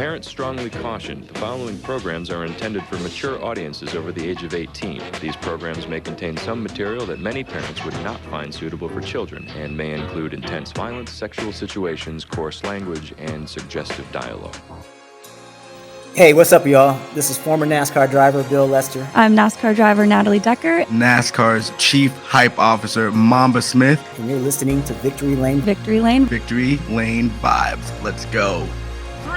Parents strongly caution the following programs are intended for mature audiences over the age of 18. These programs may contain some material that many parents would not find suitable for children and may include intense violence, sexual situations, coarse language, and suggestive dialogue. Hey, what's up, y'all? This is former NASCAR driver Bill Lester. I'm NASCAR driver Natalie Decker. NASCAR's Chief Hype Officer Mamba Smith. And you're listening to Victory Lane. Victory Lane. Victory Lane Vibes. Let's go.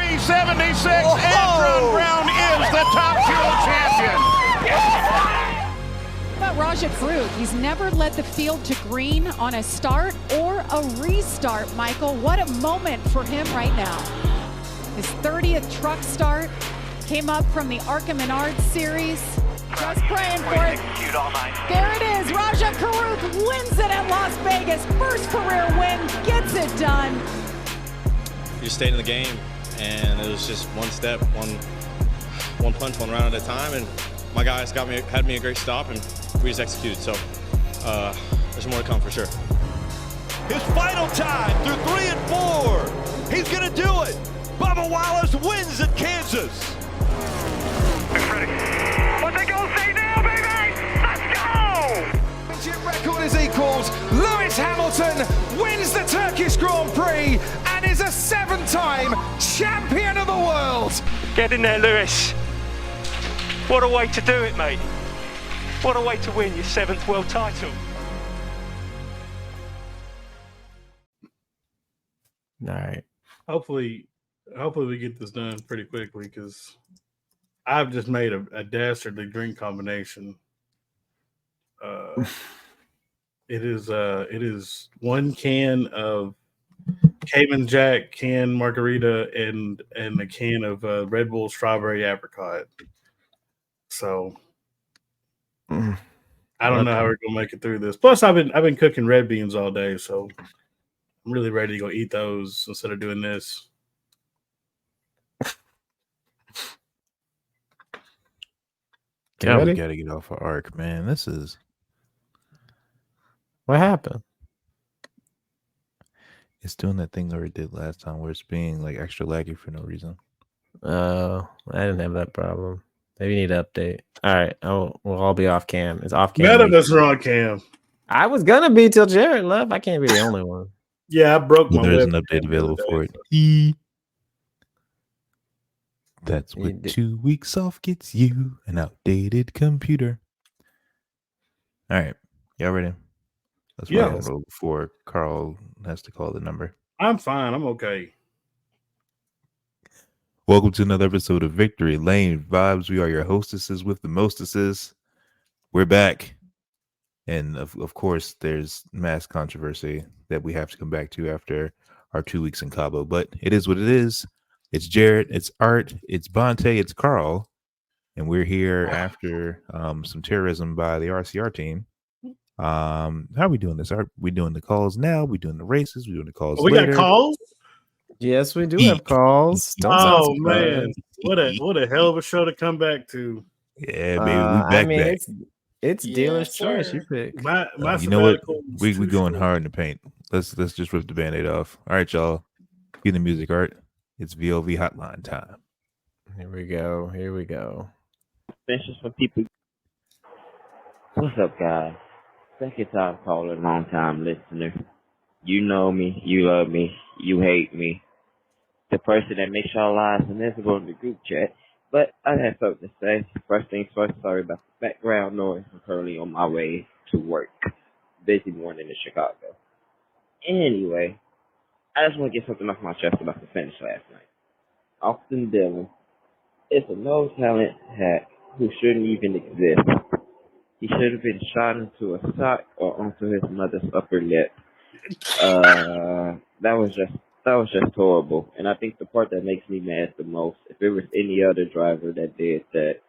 376, Antron Brown is the top fuel champion. About Rajat Fruit, he's never led the field to green on a start or a restart, Michael. What a moment for him right now. His 30th truck start came up from the Arkham Menard series. Just praying for it. There it is. Rajat Caruth wins it at Las Vegas. First career win, gets it done. You stayed in the game, and it was just one step, one punch, one round at a time. And my guys had me a great stop, and we just executed. So there's more to come for sure. His final time through 3 and 4. He's gonna do it. Bubba Wallace wins at Kansas. Ready. What they gonna say now, baby? Let's go! Championship record is equals. Lewis Hamilton wins the Turkish Grand Prix and is a 7-time champion of the world. Get in there, Lewis. What a way to do it, mate. What a way to win your 7th world title. All right. Hopefully we get this done pretty quickly because I've just made a dastardly drink combination. It is 1 can of Cayman Jack canned margarita and a can of Red Bull strawberry apricot. So I don't know how we're gonna make it through this. Plus, I've been cooking red beans all day, so I'm really ready to go eat those instead of doing this. Yeah, we gotta get off of ARC, man. This is what happened. It's doing that thing that we did last time, where it's being like extra laggy for no reason. Oh, I didn't have that problem. Maybe you need to update. All right, we'll all be off cam. It's off cam. None of us are on cam. I was gonna be till Jared left. I can't be the only one. Yeah, I broke my. There's an update available for it. That's what 2 weeks off gets you, an outdated computer. All right. Y'all ready? Let's roll before Carl has to call the number. I'm fine. I'm okay. Welcome to another episode of Victory Lane Vibes. We are your hostesses with the mostesses. We're back. And of course, there's mass controversy that we have to come back to after our 2 weeks in Cabo. But it is what it is. It's Jared, it's Art, it's Bonte, it's Carl, and we're here after some terrorism by the RCR team. How are we doing this? Are we doing the calls now? We doing the races? We doing the calls later? We got calls? Yes, we do have calls. Oh man, what a hell of a show to come back to. Yeah, baby, we back. It's dealer's choice. You pick. My you know what? We going hard in the paint. Let's just rip the Band-Aid off. All right, y'all. Get the music, Art. It's VLV Hotline time. Here we go. This is for people. What's up, guys? Second time caller, long time listener. You know me, you love me, you hate me. The person that makes y'all lives invisible in the group chat. But I have something to say. First things first, sorry about the background noise. I'm currently on my way to work. Busy morning in Chicago. Anyway, I just want to get something off my chest about the finish last night. Austin Dillon is a no-talent hack who shouldn't even exist. He should have been shot into a sock or onto his mother's upper lip. That was just horrible. And I think the part that makes me mad the most, if it was any other driver that did that,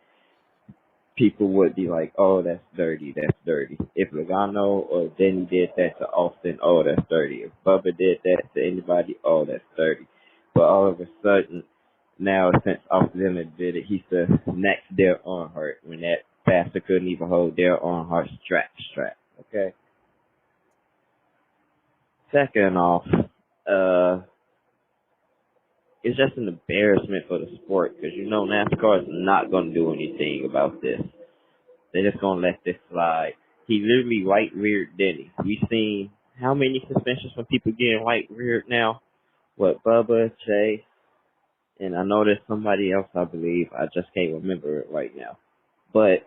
people would be like, oh, that's dirty. If Logano or Denny did that to Austin, oh, that's dirty. If Bubba did that to anybody, oh, that's dirty. But all of a sudden, now since Austin did it, he's the next Dale Earnhardt when that bastard couldn't even hold Dale Earnhardt's strap. Okay? Second off, it's just an embarrassment for the sport because you know NASCAR is not going to do anything about this. They're just going to let this slide. He literally right-reared Denny. We've seen how many suspensions from people getting right-reared now? What, Bubba, Chase, and I know there's somebody else, I believe. I just can't remember it right now. But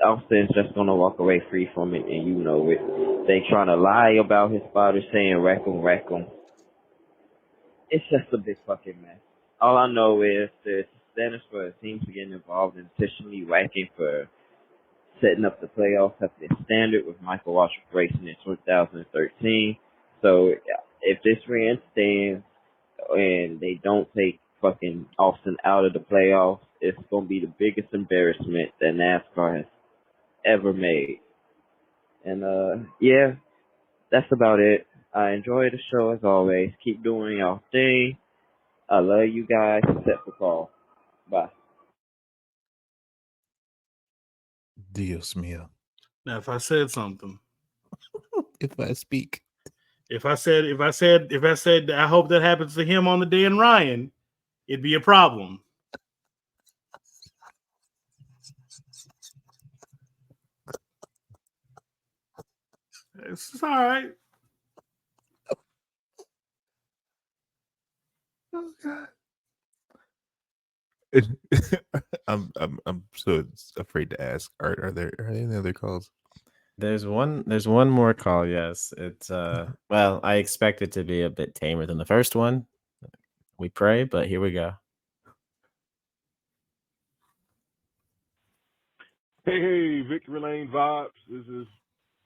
Austin's just going to walk away free from it, and you know it. They trying to lie about his father saying wreck him. It's just a big fucking mess. All I know is there's standards for teams getting involved in intentionally whacking for setting up the playoffs have been standard with Michael Waltrip racing in 2013. So if this run stands and they don't take fucking Austin out of the playoffs, it's going to be the biggest embarrassment that NASCAR has ever made. And yeah, that's about it. I enjoy the show as always. Keep doing your thing. I love you guys, except for Paul. Bye. Dios mío. Now, if I said something, if I speak, if I said, I hope that happens to him on the day in Ryan, it'd be a problem. It's all right. Oh God. I'm so afraid to ask. Are there any other calls? There's one more call. Yes, it's well, I expect it to be a bit tamer than the first one. We pray, but here we go. Hey, Victory Lane Vibes. This is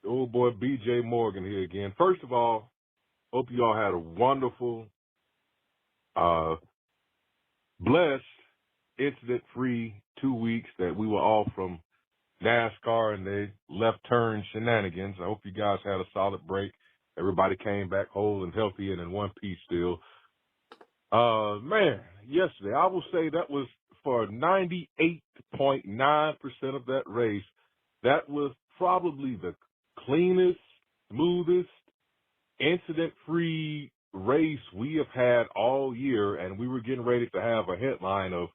the old boy BJ Morgan here again. First of all, hope you all had a wonderful, blessed, incident-free 2 weeks that we were off from NASCAR and they left turn shenanigans. I hope you guys had a solid break. Everybody came back whole and healthy and in one piece still. Man, yesterday, I will say that was for 98.9% of that race, that was probably the cleanest, smoothest, incident-free race we have had all year, and we were getting ready to have a headline of,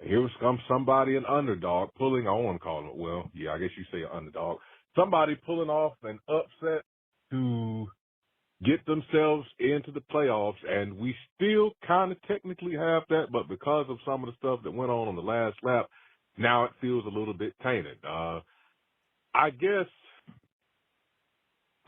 here comes somebody, an underdog, pulling, I want to call it, well, yeah, I guess you say an underdog, somebody pulling off an upset to get themselves into the playoffs, and we still kind of technically have that, but because of some of the stuff that went on the last lap, now it feels a little bit tainted. I guess,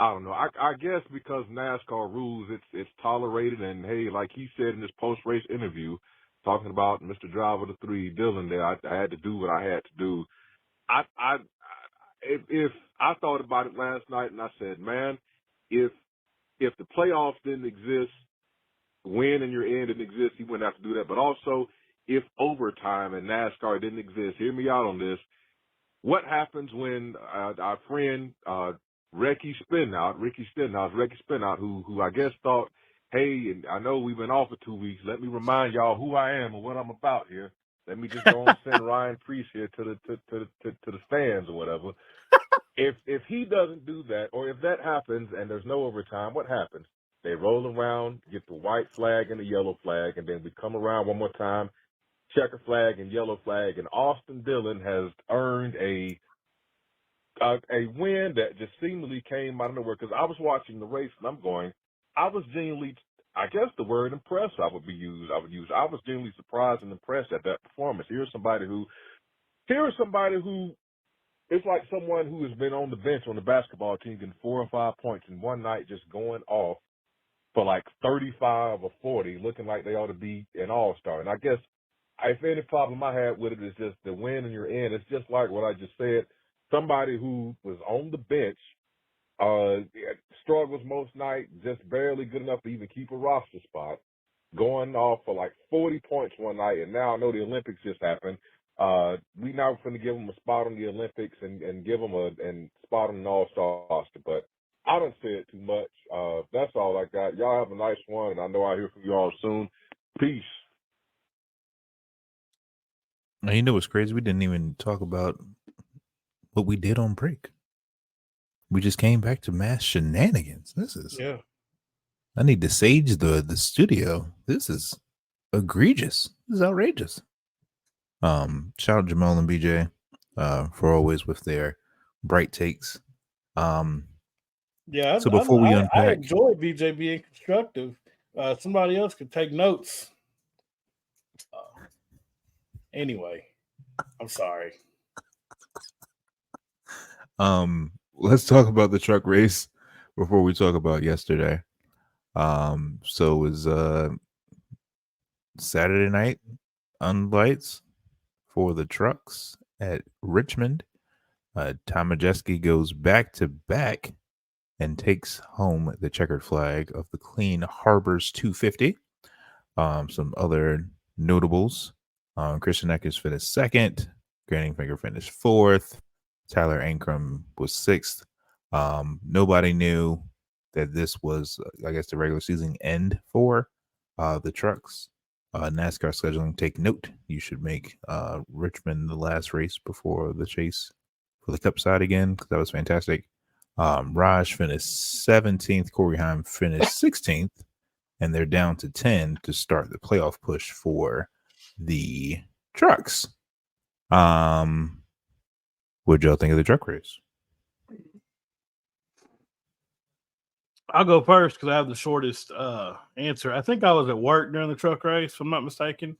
I don't know, I guess because NASCAR rules, it's tolerated, and hey, like he said in his post-race interview, talking about Mr. Driver the 3, Dylan there, I had to do what I had to do. If I thought about it last night and I said, man, if the playoffs didn't exist, win and your end didn't exist, he wouldn't have to do that. But also, if overtime and NASCAR didn't exist, hear me out on this. What happens when our friend Ricky Spinout, who I guess thought, hey, and I know we've been off for 2 weeks. Let me remind y'all who I am and what I'm about here. Let me just go and send Ryan Priest here to the fans or whatever. If he doesn't do that, or if that happens and there's no overtime, what happens? They roll around, get the white flag and the yellow flag, and then we come around one more time, checker flag and yellow flag, and Austin Dillon has earned a win that just seemingly came out of nowhere. Because I was watching the race and I'm going, I was genuinely, I guess the word impressed I would use. I was genuinely surprised and impressed at that performance. Here's somebody who it's like someone who has been on the bench on the basketball team getting 4 or 5 points in one night, just going off for like 35 or 40, looking like they ought to be an all-star. And I guess if any problem I had with it is just the win and your end. It's just like what I just said. Somebody who was on the bench, struggles most night, just barely good enough to even keep a roster spot, going off for like 40 points one night, and now I know the Olympics just happened. We now going to give them a spot on the Olympics and give them a spot on an all-star roster. But I don't say it too much. That's all I got. Y'all have a nice one, and I know I'll hear from you all soon. Peace. Now, you know what's crazy? We didn't even talk about what we did on break. We just came back to mass shenanigans. I need to sage the studio. This is egregious. This is outrageous. Shout out Jamal and BJ for always with their bright takes. Yeah, So before we I unpack, enjoy BJ being constructive. Somebody else could take notes. Anyway, I'm sorry. let's talk about the truck race before we talk about yesterday. So it was Saturday night on lights for the trucks at Richmond. Tom Majeski goes back to back and takes home the checkered flag of the Clean Harbors 250. Some other notables. Christian Eckers finished second. Granting Finger finished fourth. Tyler Ankrum was sixth. Nobody knew that this was, I guess, the regular season end for the trucks. NASCAR scheduling, take note. You should make Richmond the last race before the chase for the Cup side again, because that was fantastic. Raj finished 17th. Corey Heim finished 16th. And they're down to 10 to start the playoff push for the trucks. What'd y'all think of the truck race? I'll go first because I have the shortest answer. I think I was at work during the truck race, if I'm not mistaken.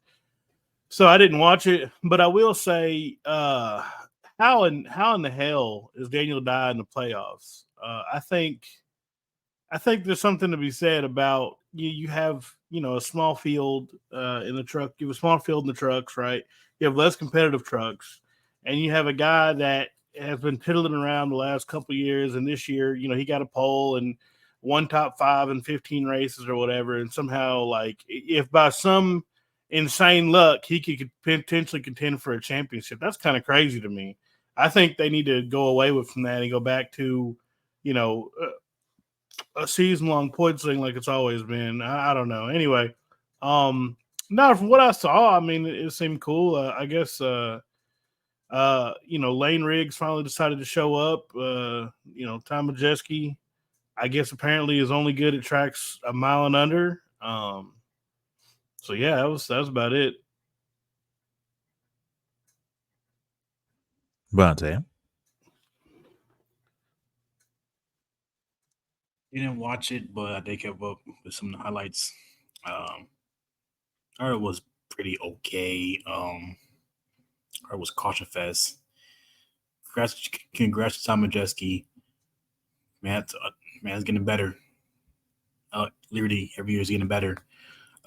So I didn't watch it, but I will say, how in the hell is Daniel Dye in the playoffs? I think there's something to be said about you have, a small field in the truck. You have a small field in the trucks, right? You have less competitive trucks, and you have a guy that has been piddling around the last couple of years, and this year, he got a pole and won top 5 in 15 races or whatever, and somehow, like, if by some insane luck he could potentially contend for a championship, that's kind of crazy to me. I think they need to go away from that and go back to, a season-long point thing like it's always been. I don't know. Anyway, no, from what I saw, I mean, it seemed cool. I guess, Lane Riggs finally decided to show up. Tom Majeski, I guess, apparently is only good at tracks a mile and under. So yeah, that was about it. Vontae. Didn't watch it, but I did keep up with some highlights. I heard it was pretty okay. I heard it was Caution Fest. Congrats to Tom Majeski. Man, it's getting better. Liberty every year is getting better.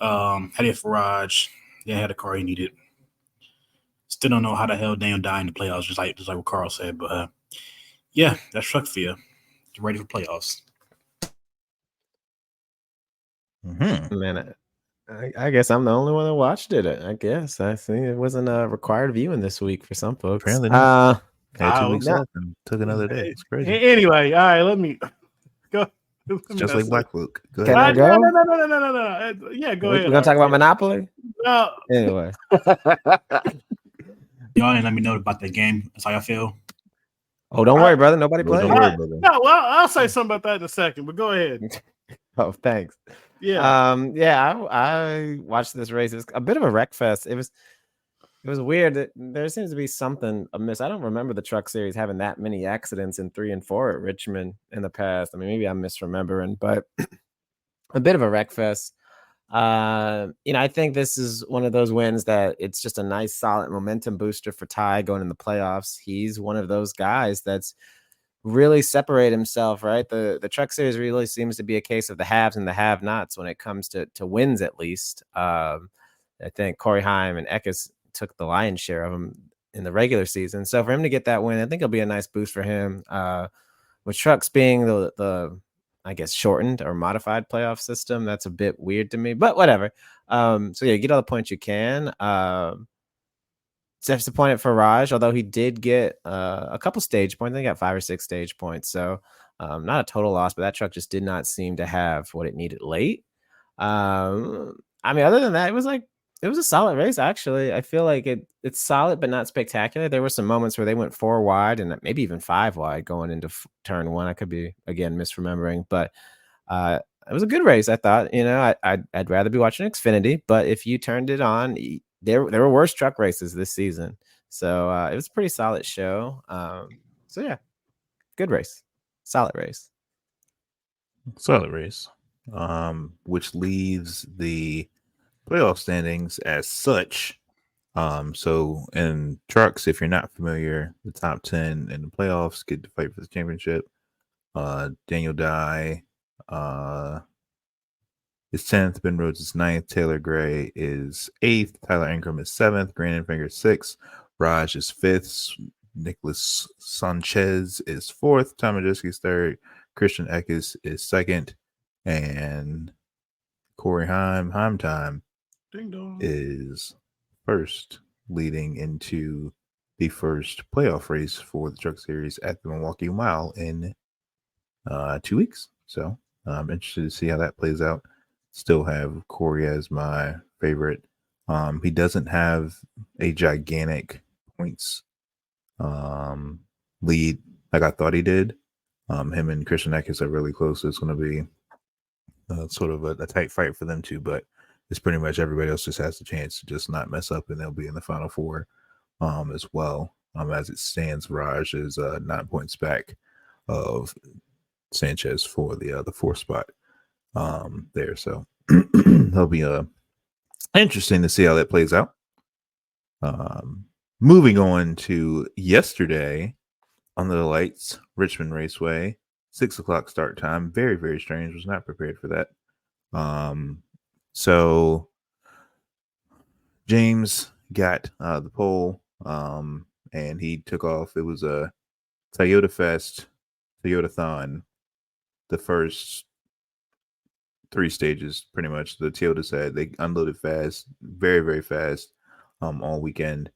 Had it for Raj. They had the car he needed. Still don't know how the hell Daniel died in the playoffs, just like what Carl said. But yeah, that's truck fear. Get ready for playoffs. Mm-hmm. Man, I guess I'm the only one that watched it. I guess I think it wasn't a required viewing this week for some folks. Apparently not. Had 2 weeks off and took another day. It's crazy. Anyway, all right, let me go. It's just like Black Luke. Go Can ahead. I go? No. Yeah, go ahead. We're gonna talk about Monopoly. No. Anyway, y'all didn't let me know about that game. That's how y'all feel. Oh, don't worry, brother. Nobody played. Don't worry, brother. No, well, I'll say something about that in a second. But go ahead. Oh, thanks. Yeah. I watched this race. It's a bit of a wreck fest. It was weird. There seems to be something amiss. I don't remember the truck series having that many accidents in 3 and 4 at Richmond in the past. I mean, maybe I'm misremembering, but a bit of a wreck fest. I think this is one of those wins that it's just a nice, solid momentum booster for Ty going in the playoffs. He's one of those guys that's really separate himself, right? The truck series really seems to be a case of the haves and the have-nots when it comes to wins, at least. I think Corey Heim and Eckes took the lion's share of them in the regular season. So for him to get that win, I think it'll be a nice boost for him. With trucks being the I guess, shortened or modified playoff system, that's a bit weird to me, but whatever. So yeah, get all the points you can. Disappointed for Raj, although he did get a couple stage points. They got 5 or 6 stage points. So not a total loss, but that truck just did not seem to have what it needed late. I mean, other than that, it was a solid race, actually. I feel like it's solid, but not spectacular. There were some moments where they went 4 wide and maybe even 5 wide going into turn 1. I could be, again, misremembering, but it was a good race. I thought, I'd rather be watching Xfinity, but if you turned it on, there were worse truck races this season. So it was a pretty solid show. So yeah, good race, solid race. Solid race. Which leaves the playoff standings as such. So in trucks, if you're not familiar, the top 10 in the playoffs get to fight for the championship. Daniel Dye is 10th, Ben Rhodes is 9th, Taylor Gray is 8th, Tyler Ingram is 7th, Brandon Finger is 6th, Raj is 5th, Nicholas Sanchez is 4th, Tom Majeski is 3rd, Christian Eckes is 2nd, and Corey Heimtime is 1st, leading into the first playoff race for the Truck Series at the Milwaukee Mile in 2 weeks. So I'm interested to see how that plays out. Still have Corey as my favorite. He doesn't have a gigantic points lead like I thought he did. Him and Christian Eckes are really close. It's going to be sort of a tight fight for them too, but it's pretty much everybody else just has the chance to just not mess up, and they'll be in the final four as well. As it stands, Raj is 9 points back of Sanchez for the fourth spot there. So it'll be interesting to see how that plays out. Moving on to yesterday, under the lights, Richmond Raceway, 6 o'clock start time. Very, very strange. Was not prepared for that. So James got the pole, and he took off. It was a Toyota Fest, Toyota-thon, the first 3 stages, pretty much. The Toyota said they unloaded fast, very, very fast, all weekend.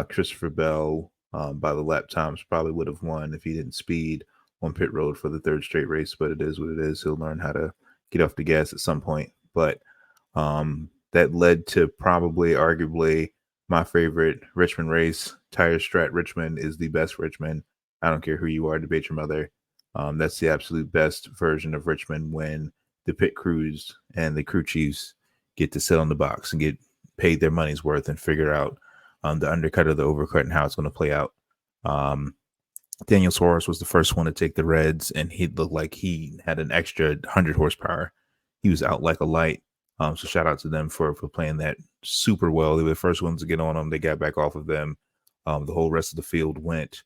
Christopher Bell, by the lap times, probably would have won if he didn't speed on pit road for the 3rd straight race, but it is what it is. He'll learn how to get off the gas at some point. But that led to probably, arguably, my favorite Richmond race. Tire Strat Richmond is the best Richmond. I don't care who you are, debate your mother. That's the absolute best version of Richmond, when the pit crews and the crew chiefs get to sit on the box and get paid their money's worth and figure out the undercut or the overcut and how it's going to play out. Daniel Suarez was the first one to take the Reds, and he looked like he had an extra 100 horsepower. He was out like a light. So shout out to them for playing that super well. They were the first ones to get on them. They got back off of them. The whole rest of the field went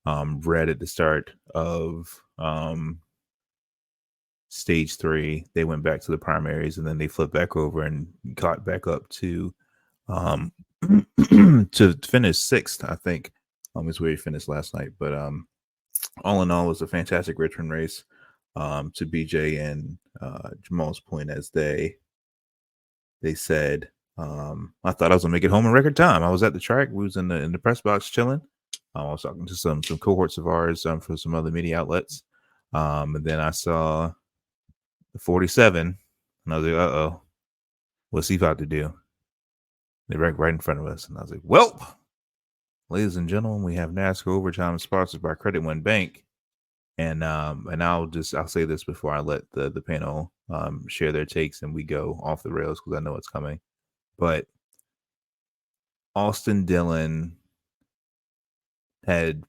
red at the start of stage 3. They went back to the primaries, and then they flipped back over and got back up to to finish 6th, I think. Is where he finished last night. But all in all, it was a fantastic Richmond race. To BJ and Jamal's point, as they said, I thought I was gonna make it home in record time. I was at the track. We was in the press box chilling. I was talking to some cohorts of ours for some other media outlets. And then I saw the 47, and I was like, uh-oh, what's he about to do? They wrecked right in front of us, and I was like, well, ladies and gentlemen, we have NASCAR Overtime, sponsored by Credit One Bank. And I'll say this before I let the panel share their takes and we go off the rails, because I know it's coming. But Austin Dillon had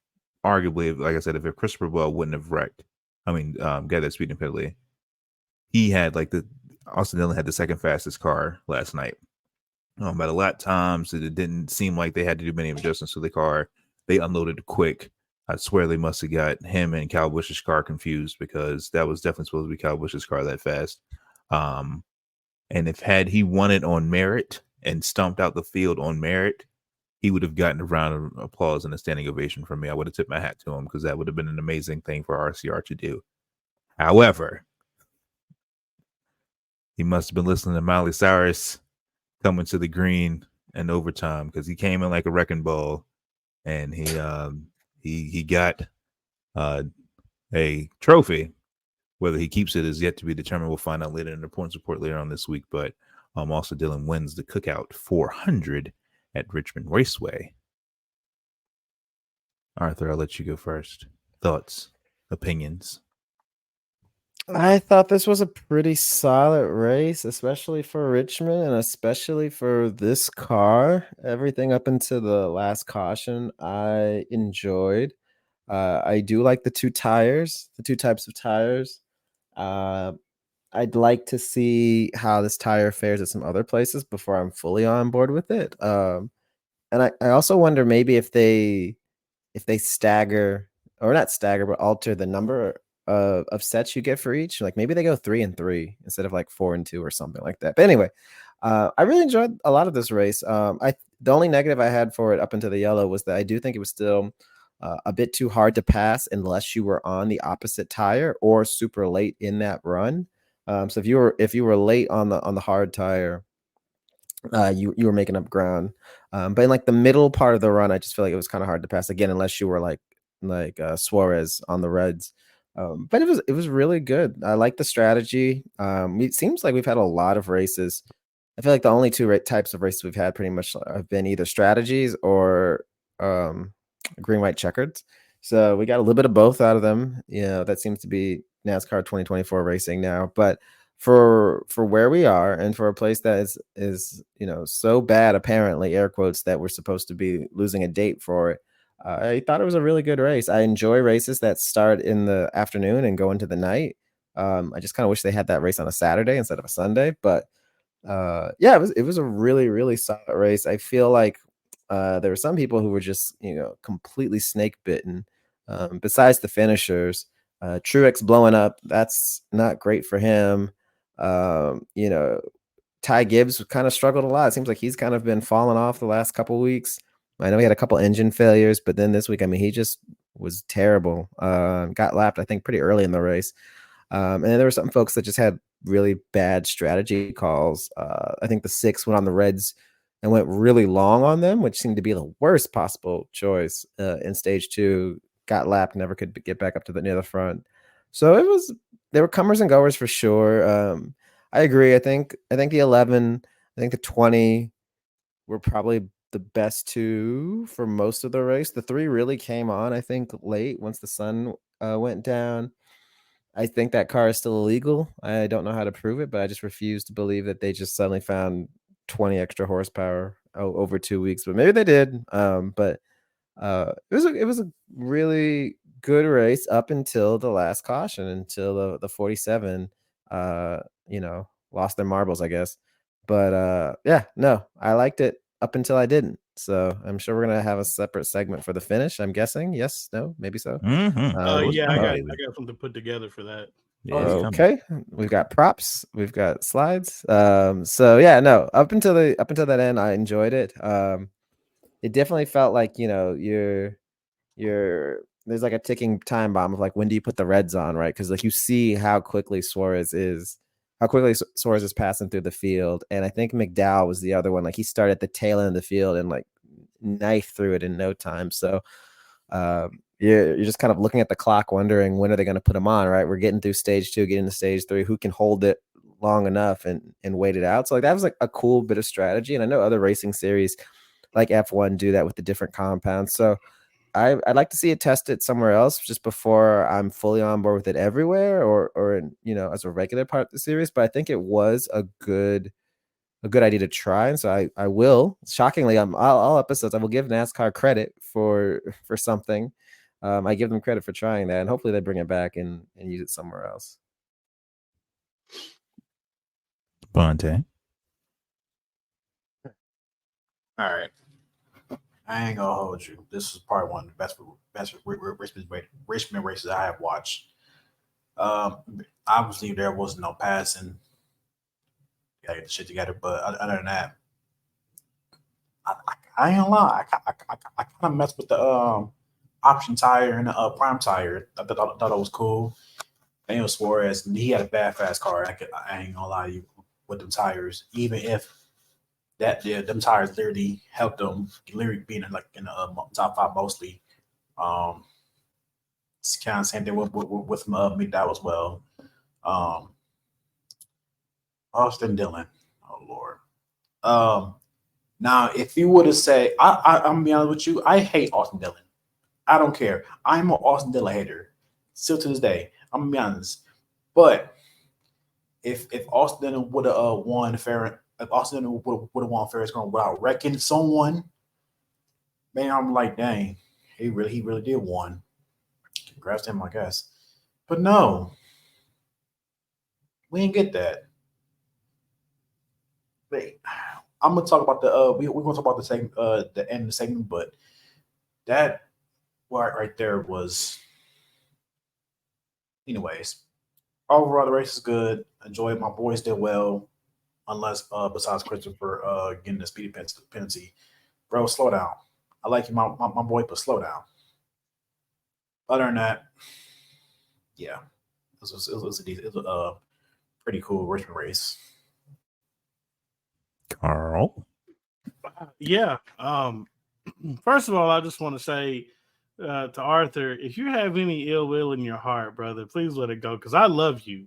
arguably, like I said, if Christopher Bell wouldn't have wrecked, got that speed in Pitley, he had Austin Dillon had the second fastest car last night. By the lap times, it didn't seem like they had to do many adjustments to the car. They unloaded quick. I swear they must have got him and Kyle Busch's car confused, because that was definitely supposed to be Kyle Busch's car that fast. And had he won it on merit and stomped out the field on merit, he would have gotten a round of applause and a standing ovation from me. I would have tipped my hat to him, because that would have been an amazing thing for RCR to do. However, he must have been listening to Miley Cyrus coming to the green in overtime, because he came in like a wrecking ball, and he got a trophy. Whether he keeps it is yet to be determined. We'll find out later in the points report later on this week. But also Dillon wins the Cookout 400 at Richmond Raceway. Arthur, I'll let you go first. Thoughts, opinions? I thought this was a pretty solid race, especially for Richmond and especially for this car. Everything up into the last caution, I enjoyed. I do like the two tires, the two types of tires. Uh, I'd like to see how this tire fares at some other places before I'm fully on board with it. And I also wonder maybe if they stagger or not stagger, but alter the number of sets you get for each. Like maybe they go 3 and 3 instead of like 4 and 2 or something like that. But anyway, I really enjoyed a lot of this race. The only negative I had for it up into the yellow was that I do think it was still a bit too hard to pass unless you were on the opposite tire or super late in that run. So if you were late on the hard tire, you were making up ground. But in like the middle part of the run, I just feel like it was kind of hard to pass again, unless you were like Suarez on the Reds. But it was really good. I like the strategy. It seems like we've had a lot of races. I feel like the only two types of races we've had pretty much have been either strategies or green, white, checkered. So we got a little bit of both out of them. You know, that seems to be NASCAR 2024 racing now. But for where we are and for a place that is so bad, apparently, air quotes, that we're supposed to be losing a date for it, I thought it was a really good race. I enjoy races that start in the afternoon and go into the night. I just kind of wish they had that race on a Saturday instead of a Sunday. But yeah, it was a really, really solid race. I feel like there were some people who were just completely snake bitten. Besides the finishers, Truex blowing up, that's not great for him. Ty Gibbs kind of struggled a lot. It seems like he's kind of been falling off the last couple of weeks. I know he had a couple engine failures, but then this week, I mean, he just was terrible. Got lapped, I think, pretty early in the race. And then there were some folks that just had really bad strategy calls. I think the 6 went on the Reds and went really long on them, which seemed to be the worst possible choice in stage 2. Got lapped, never could get back up to near the front. So there were comers and goers for sure. I agree. I think the 11, I think the 20 were probably the best 2 for most of the race. The 3 really came on, I think, late once the sun went down. I think that car is still illegal. I don't know how to prove it, but I just refuse to believe that they just suddenly found 20 extra horsepower over 2 weeks. But maybe they did. But it was a really good race up until the last caution, until the 47 lost their marbles, I guess. But yeah, no, I liked it up until I didn't. So I'm sure we're gonna have a separate segment for the finish, I'm guessing. Yes, no, maybe so. Yeah, I got something put together for that. Okay, we've got props, we've got slides. So yeah, no, up until that end, I enjoyed it. It definitely felt like you're there's like a ticking time bomb of like, when do you put the Reds on, right? Because like you see how quickly Suarez is passing through the field, and I think McDowell was the other one. Like he started at the tail end of the field and like knife through it in no time. So you're just kind of looking at the clock, wondering when are they going to put him on, right? We're getting through stage 2, getting to stage 3. Who can hold it long enough and wait it out? So like that was like a cool bit of strategy, and I know other racing series like F1 do that with the different compounds. So I'd like to see it tested somewhere else just before I'm fully on board with it everywhere, or as a regular part of the series. But I think it was a good idea to try, and so I will. Shockingly, all episodes I will give NASCAR credit for something. I give them credit for trying that, and hopefully they bring it back and use it somewhere else. Bonte. All right. I ain't gonna hold you. This is probably one of the best Richmond races I have watched. Obviously, there was no passing. Gotta get the shit together. But other than that, I ain't gonna lie. I kind of messed with the option tire and the prime tire. I thought it was cool. Daniel Suarez, he had a bad fast car. I ain't gonna lie to you with them tires. Even if them tires literally helped them, literally being in the top 5 mostly. It's kind of same thing with McDowell as well. Austin Dillon, oh Lord. Now, if you would have said, I'm gonna be honest with you, I hate Austin Dillon. I don't care. I'm an Austin Dillon hater, still to this day. I'm gonna be honest. But if Austin Dillon would have won fair, if Austin Dillon would have won Ferris Ground without wrecking someone, man, I'm like, dang, he really did won. Congrats to him, I guess. But no, we didn't get that. Wait, I'm gonna talk about the we're gonna talk about the segment, the end of the segment, but that right there was, anyways. Overall, the race is good. Enjoy it. My boys did well, unless besides Christopher getting the speedy penalty. Bro, slow down. I like you, my boy, but slow down. Other than that, yeah, it was a pretty cool Richmond race. Carl? Yeah. First of all, I just want to say to Arthur, if you have any ill will in your heart, brother, please let it go, because I love you.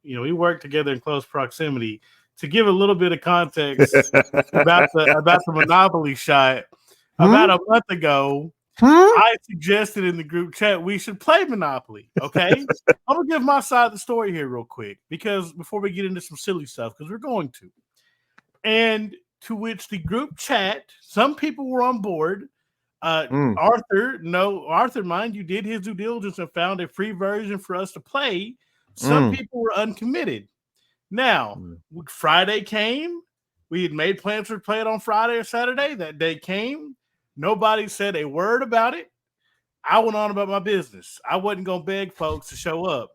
We work together in close proximity. To give a little bit of context about the Monopoly shot, about a month ago, I suggested in the group chat we should play Monopoly. Okay, I'm gonna give my side of the story here real quick, because before we get into some silly stuff, because we're going to, and to which the group chat, some people were on board. Arthur, mind you, did his due diligence and found a free version for us to play. Some people were uncommitted. Now, Friday came. We had made plans to play it on Friday or Saturday. That day came. Nobody said a word about it. I went on about my business. I wasn't going to beg folks to show up.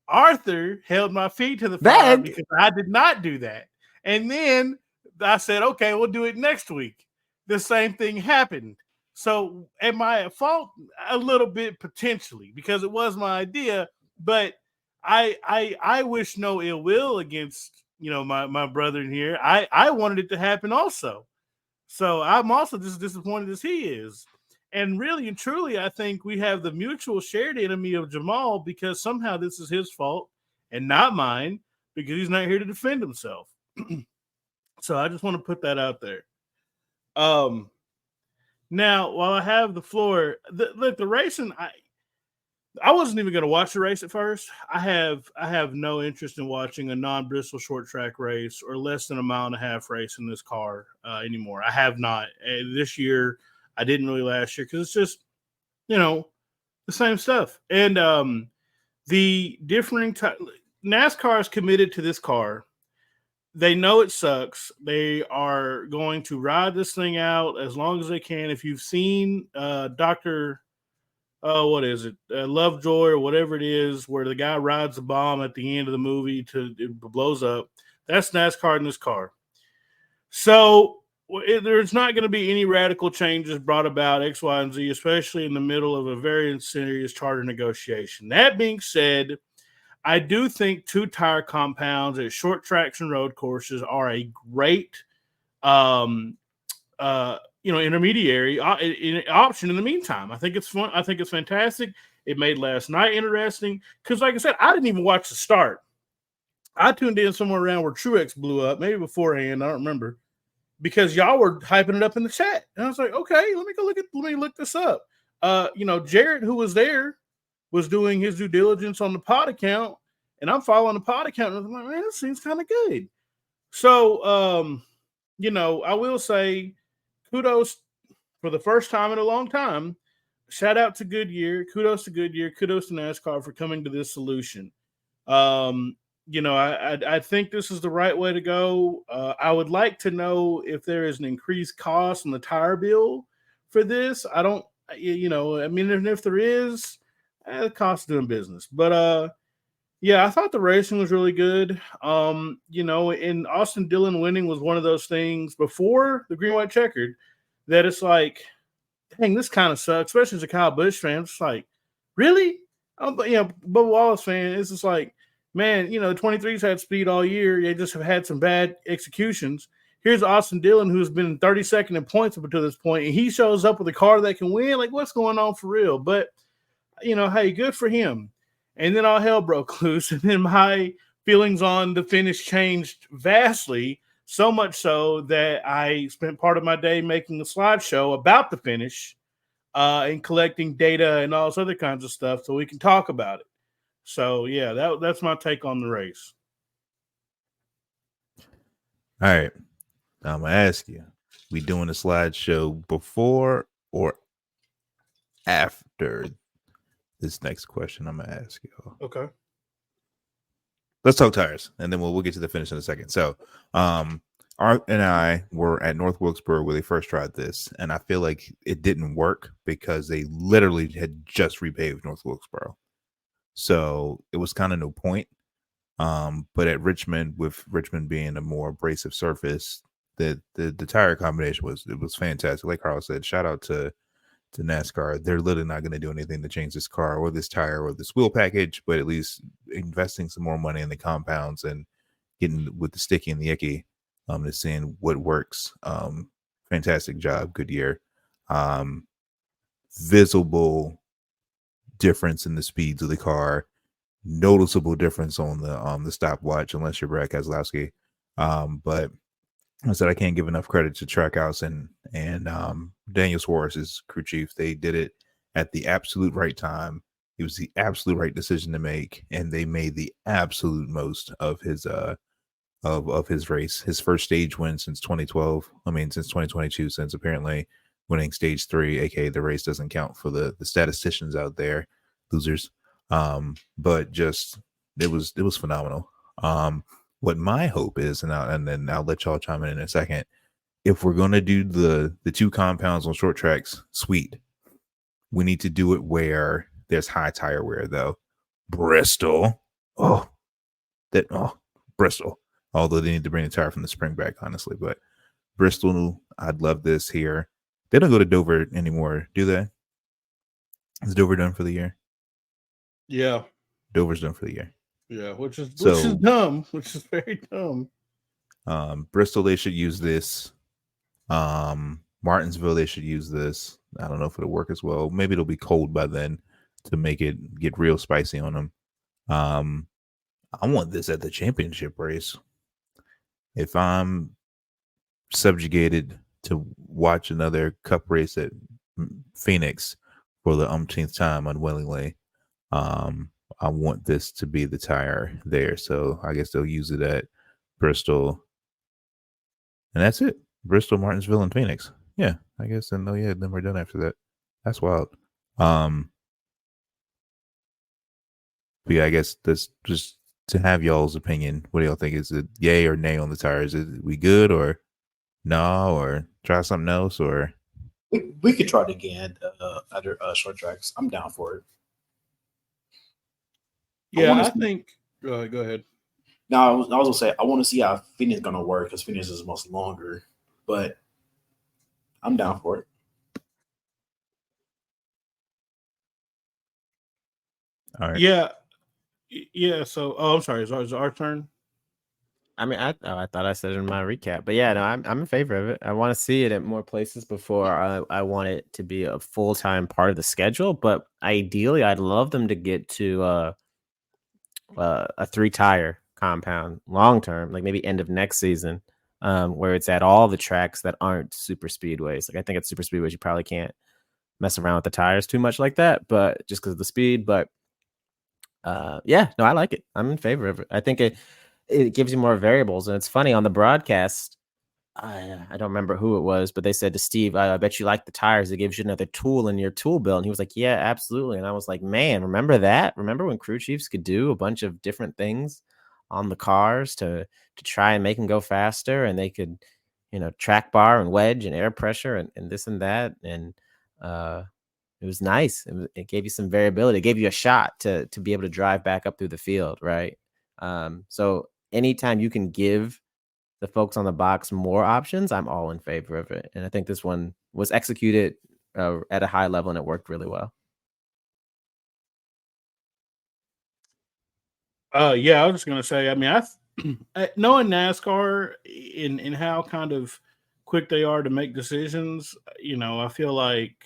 Arthur held my feet to the fire because I did not do that. And then I said, okay, we'll do it next week. The same thing happened. So am I at fault? A little bit, potentially, because it was my idea, but I wish no ill will against my brother in here. I wanted it to happen also. So I'm also just disappointed as he is. And really and truly, I think we have the mutual shared enemy of Jamal, because somehow this is his fault and not mine, because he's not here to defend himself. So I just want to put that out there. Now, while I have the floor, the racing, I wasn't even going to watch the race at first. I have no interest in watching a non-Bristol short track race or less than a mile and a half race in this car anymore. I have not. This year, I didn't really last year, because it's just, the same stuff. And the differing NASCAR is committed to this car. They know it sucks. They are going to ride this thing out as long as they can. If you've seen Dr. What is it? Lovejoy or whatever it is, where the guy rides the bomb at the end of the movie it blows up. That's NASCAR in this car. So there's not going to be any radical changes brought about X, Y, and Z, especially in the middle of a very serious charter negotiation. That being said, I do think two tire compounds at short tracks and road courses are a great, intermediary option in the meantime. I think it's fun. I think it's fantastic. It made last night interesting because, like I said, I didn't even watch the start. I tuned in somewhere around where Truex blew up, maybe beforehand. I don't remember, because y'all were hyping it up in the chat, and I was like, okay, let me look this up. Jarrett, who was there, was doing his due diligence on the pod account, and I'm following the pod account, and I'm like, man, this seems kind of good. So, I will say kudos for the first time in a long time. Shout out to Goodyear. Kudos to Goodyear. Kudos to NASCAR for coming to this solution. I think this is the right way to go. I would like to know if there is an increased cost in the tire bill for this. I don't, if there is, the cost of doing business. But I thought the racing was really good. And Austin Dillon winning was one of those things before the green, white, checkered that it's like, dang, this kind of sucks, especially as a Kyle Busch fan. It's like, really? Bubba Wallace fan, it's just like, man, 23's had speed all year. They just have had some bad executions. Here's Austin Dillon, who's been 32nd in points up until this point, and he shows up with a car that can win. Like, what's going on for real? But, hey, good for him. And then all hell broke loose, and then my feelings on the finish changed vastly, so much so that I spent part of my day making a slideshow about the finish and collecting data and all this other kinds of stuff so we can talk about it. So yeah, that's my take on the race. All right. Now I'm gonna ask you: we doing a slideshow before or after this next question? I'm gonna ask you. Okay. Let's talk tires, and then we'll get to the finish in a second. So, Art and I were at North Wilkesboro where they first tried this, and I feel like it didn't work because they literally had just repaved North Wilkesboro, so it was kind of no point. But at Richmond, with Richmond being a more abrasive surface, the tire combination was fantastic. Like Carl said, shout out to NASCAR. They're literally not going to do anything to change this car or this tire or this wheel package, but at least investing some more money in the compounds and getting with the sticky and the icky, to seeing what works. Fantastic job, Goodyear. Visible difference in the speeds of the car, noticeable difference on the stopwatch, unless you're Brad Keselowski. But I said I can't give enough credit to Trackhouse and Daniel Suarez, his crew chief. They did it at the absolute right time. It was the absolute right decision to make, and they made the absolute most of his of his race. His first stage win since 2012. I mean, since 2022, since apparently winning stage 3, aka the race doesn't count for the statisticians out there, losers. But just it was phenomenal. What my hope is, and then I'll let y'all chime in a second. If we're gonna do the two compounds on short tracks, sweet. We need to do it where there's high tire wear, though. Bristol, Bristol. Although they need to bring the tire from the spring back, honestly. But Bristol, I'd love this here. They don't go to Dover anymore, do they? Is Dover done for the year? Yeah, Dover's done for the year. Yeah, which is dumb, which is very dumb. Bristol, they should use this. Martinsville, they should use this. I don't know if it'll work as well. Maybe it'll be cold by then to make it get real spicy on them. I want this at the championship race. If I'm subjugated to watch another cup race at Phoenix for the umpteenth time unwillingly, I want this to be the tire there. So I guess they'll use it at Bristol. And that's it. Bristol, Martinsville, and Phoenix. Yeah, I guess. And then we're done after that. That's wild. But yeah, I guess that's just to have y'all's opinion. What do y'all think? Is it yay or nay on the tires? Is we good or no, or try something else, or we could try it again other short tracks. I'm down for it. Yeah, I think. Go ahead. No, I was gonna say I want to see how Phoenix is gonna work because Phoenix is much longer, but I'm down for it. All right. Yeah. So, I'm sorry. Is it our turn? I mean, I thought I said it in my recap, but yeah, no, I'm in favor of it. I want to see it at more places before I want it to be a full-time part of the schedule. But ideally, I'd love them to get to a 3-tire compound long term, like maybe end of next season, where it's at all the tracks that aren't super speedways. Like I think at super speedways, you probably can't mess around with the tires too much like that, but just because of the speed. But yeah, no, I like it. I'm in favor of it. I think it gives you more variables. And it's funny on the broadcast, I don't remember who it was, but they said to Steve, I bet you like the tires. It gives you another tool in your tool belt. And he was like, yeah, absolutely. And I was like, man, remember that? Remember when crew chiefs could do a bunch of different things on the cars to try and make them go faster? And they could, track bar and wedge and air pressure and this and that. And it was nice. It gave you some variability. It gave you a shot to be able to drive back up through the field, right? So anytime you can give the folks on the box more options, I'm all in favor of it. And I think this one was executed at a high level and it worked really well. Yeah, I was just gonna say. I mean, knowing NASCAR in how kind of quick they are to make decisions, I feel like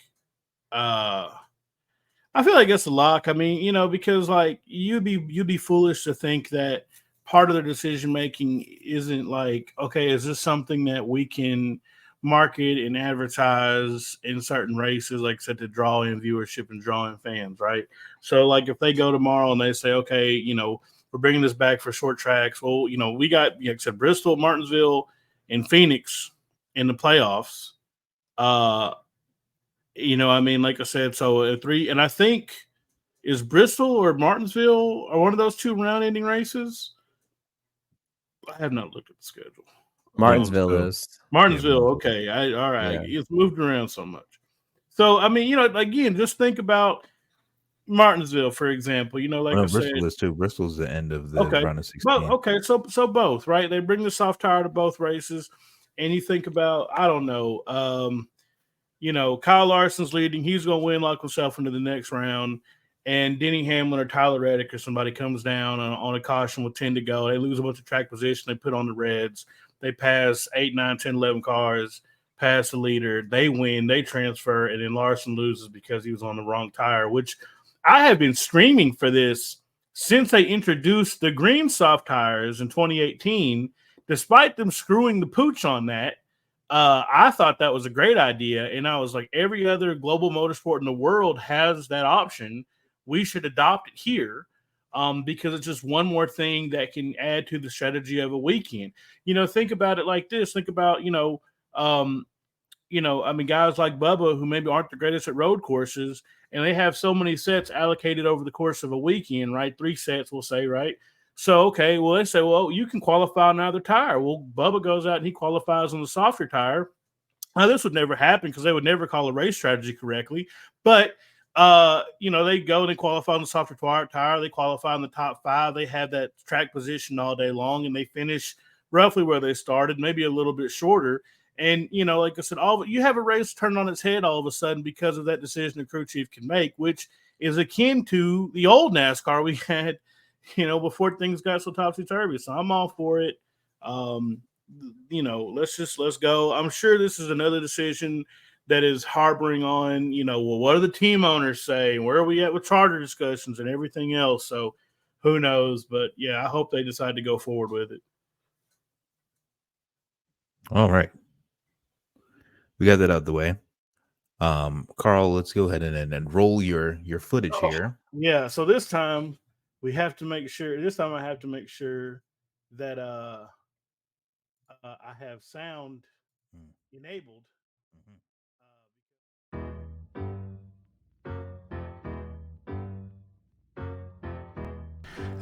it's a lock. I mean, because like you'd be foolish to think that part of the decision making isn't like, okay, is this something that we can market and advertise in certain races, like I said, to draw in viewership and draw in fans, right? So, like, if they go tomorrow and they say, okay, we're bringing this back for short tracks. Well, we got, like I said, Bristol, Martinsville, and Phoenix in the playoffs. Like I said, so 3, and I think is Bristol or Martinsville or one of those 2 round-ending races. I have not looked at the schedule. Martinsville is. Martinsville, okay. All right. Yeah. It's moved around so much. So, again, just think about Martinsville, for example. Bristol is too. Bristol's the end of the round of 16. Well, okay, so both, right? They bring the soft tire to both races, and you think about, I don't know, Kyle Larson's leading. He's going to win, lock himself into the next round. And Denny Hamlin or Tyler Reddick or somebody comes down on a caution with 10 to go. They lose a bunch of track position. They put on the reds. They pass 8, 9, 10, 11 cars, pass the leader. They win. They transfer. And then Larson loses because he was on the wrong tire, which I have been screaming for this since they introduced the green soft tires in 2018. Despite them screwing the pooch on that, I thought that was a great idea. And I was like, every other global motorsport in the world has that option. We should adopt it here because it's just one more thing that can add to the strategy of a weekend. Think about it like this. Think about, guys like Bubba who maybe aren't the greatest at road courses, and they have so many sets allocated over the course of a weekend, right? 3 sets, we'll say, right? So, okay, well, they say, well, you can qualify on either tire. Well, Bubba goes out and he qualifies on the softer tire. Now, this would never happen because they would never call a race strategy correctly. But they go and they qualify on the softer tire. They qualify in the top 5. They have that track position all day long, and they finish roughly where they started, maybe a little bit shorter. And, like I said, you have a race turned on its head all of a sudden because of that decision the crew chief can make, which is akin to the old NASCAR we had, before things got so topsy-turvy. So I'm all for it. Let's go. I'm sure this is another decision that is harboring on, well, what do the team owners say? Where are we at with charter discussions and everything else? So who knows? But, yeah, I hope they decide to go forward with it. All right. We got that out of the way. Carl, let's go ahead and roll your footage here. Yeah, so this time I have to make sure that I have sound enabled.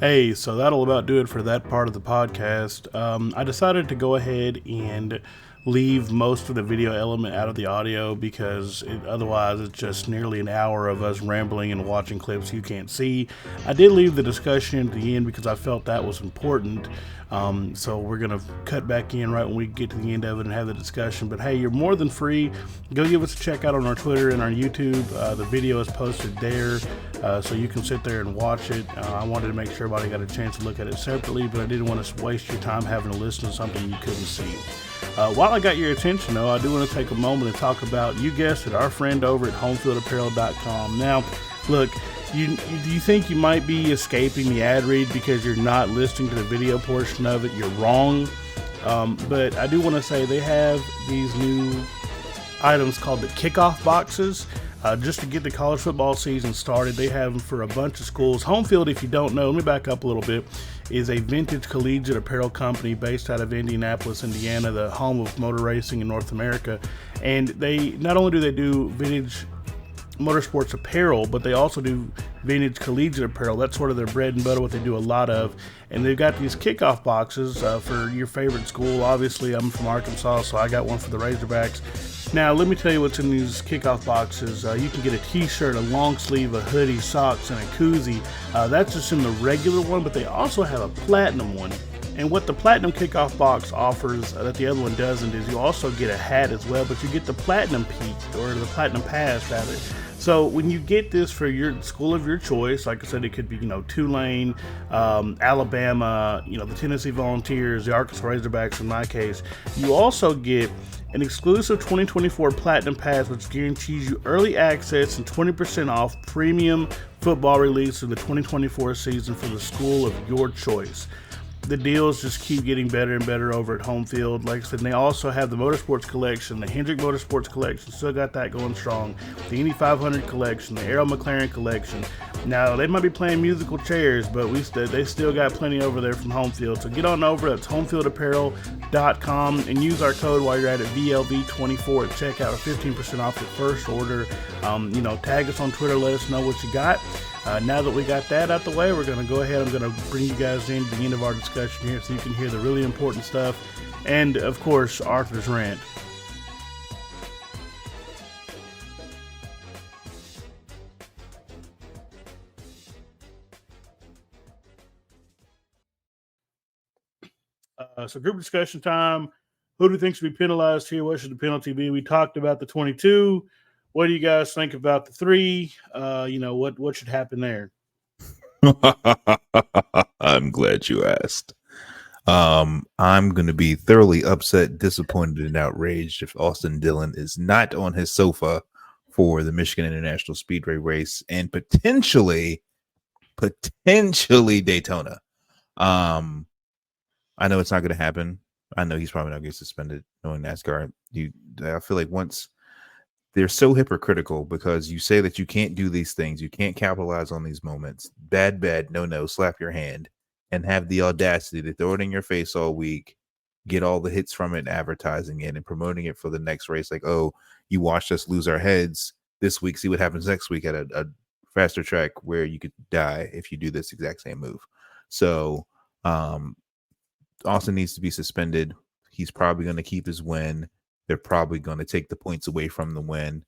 Hey, so that'll about do it for that part of the podcast. I decided to go ahead and leave most of the video element out of the audio because otherwise it's just nearly an hour of us rambling and watching clips you can't see. I did leave the discussion at the end because I felt that was important. So we're going to cut back in right when we get to the end of it and have the discussion. But hey, you're more than free. Go give us a check out on our Twitter and our YouTube. The video is posted there, so you can sit there and watch it. I wanted to make sure everybody got a chance to look at it separately, but I didn't want to waste your time having to listen to something you couldn't see. While I got your attention, though, I do want to take a moment and talk about, you guessed it, our friend over at homefieldapparel.com. Now, look, do you think you might be escaping the ad read because you're not listening to the video portion of it? You're wrong. But I do want to say they have these new items called the kickoff boxes. Just to get the college football season started, they have them for a bunch of schools. Home Field, if you don't know, let me back up a little bit, is a vintage collegiate apparel company based out of Indianapolis, Indiana, the home of motor racing in North America. And they not only do they do vintage motorsports apparel, but they also do vintage collegiate apparel. That's sort of their bread and butter, what they do a lot of. And they've got these kickoff boxes for your favorite school. Obviously, I'm from Arkansas, so I got one for the Razorbacks. Now, let me tell you what's in these kickoff boxes. You can get a t-shirt, a long sleeve, a hoodie, socks, and a koozie. That's just in the regular one, but they also have a platinum one. And what the platinum kickoff box offers that the other one doesn't is you also get a hat as well, but you get the platinum peak, or the platinum pass rather. So when you get this for your school of your choice, like I said, it could be, Tulane, Alabama, the Tennessee Volunteers, the Arkansas Razorbacks in my case, you also get an exclusive 2024 Platinum Pass, which guarantees you early access and 20% off premium football release of the 2024 season for the school of your choice. the deals just keep getting better and better over at Home Field. Like I said, they also have the Motorsports Collection, the Hendrick Motorsports Collection, still got that going strong. The Indy 500 Collection, the Arrow McLaren Collection. Now, they might be playing musical chairs, but they still got plenty over there from Home Field. So get on over to homefieldapparel.com and use our code while you're at it, VLV24 at checkout, or 15% off your first order. Tag us on Twitter, let us know what you got. Now that we got that out the way, we're going to go ahead. I'm going to bring you guys in to the end of our discussion here so you can hear the really important stuff. And, of course, Arthur's rant. So group discussion time. Who do you think should be penalized here? What should the penalty be? We talked about the 22. What do you guys think about the 3? What should happen there? I'm glad you asked. I'm going to be thoroughly upset, disappointed, and outraged if Austin Dillon is not on his sofa for the Michigan International Speedway race and potentially Daytona. I know it's not going to happen. I know he's probably not going to get suspended, knowing NASCAR. I feel like once they're so hypocritical because you say that you can't do these things, you can't capitalize on these moments. Bad, no, slap your hand, and have the audacity to throw it in your face all week, get all the hits from it, advertising it and promoting it for the next race. Like, oh, you watched us lose our heads this week. See what happens next week at a faster track where you could die if you do this exact same move. So, Austin needs to be suspended. He's probably going to keep his win. They're probably going to take the points away from the win.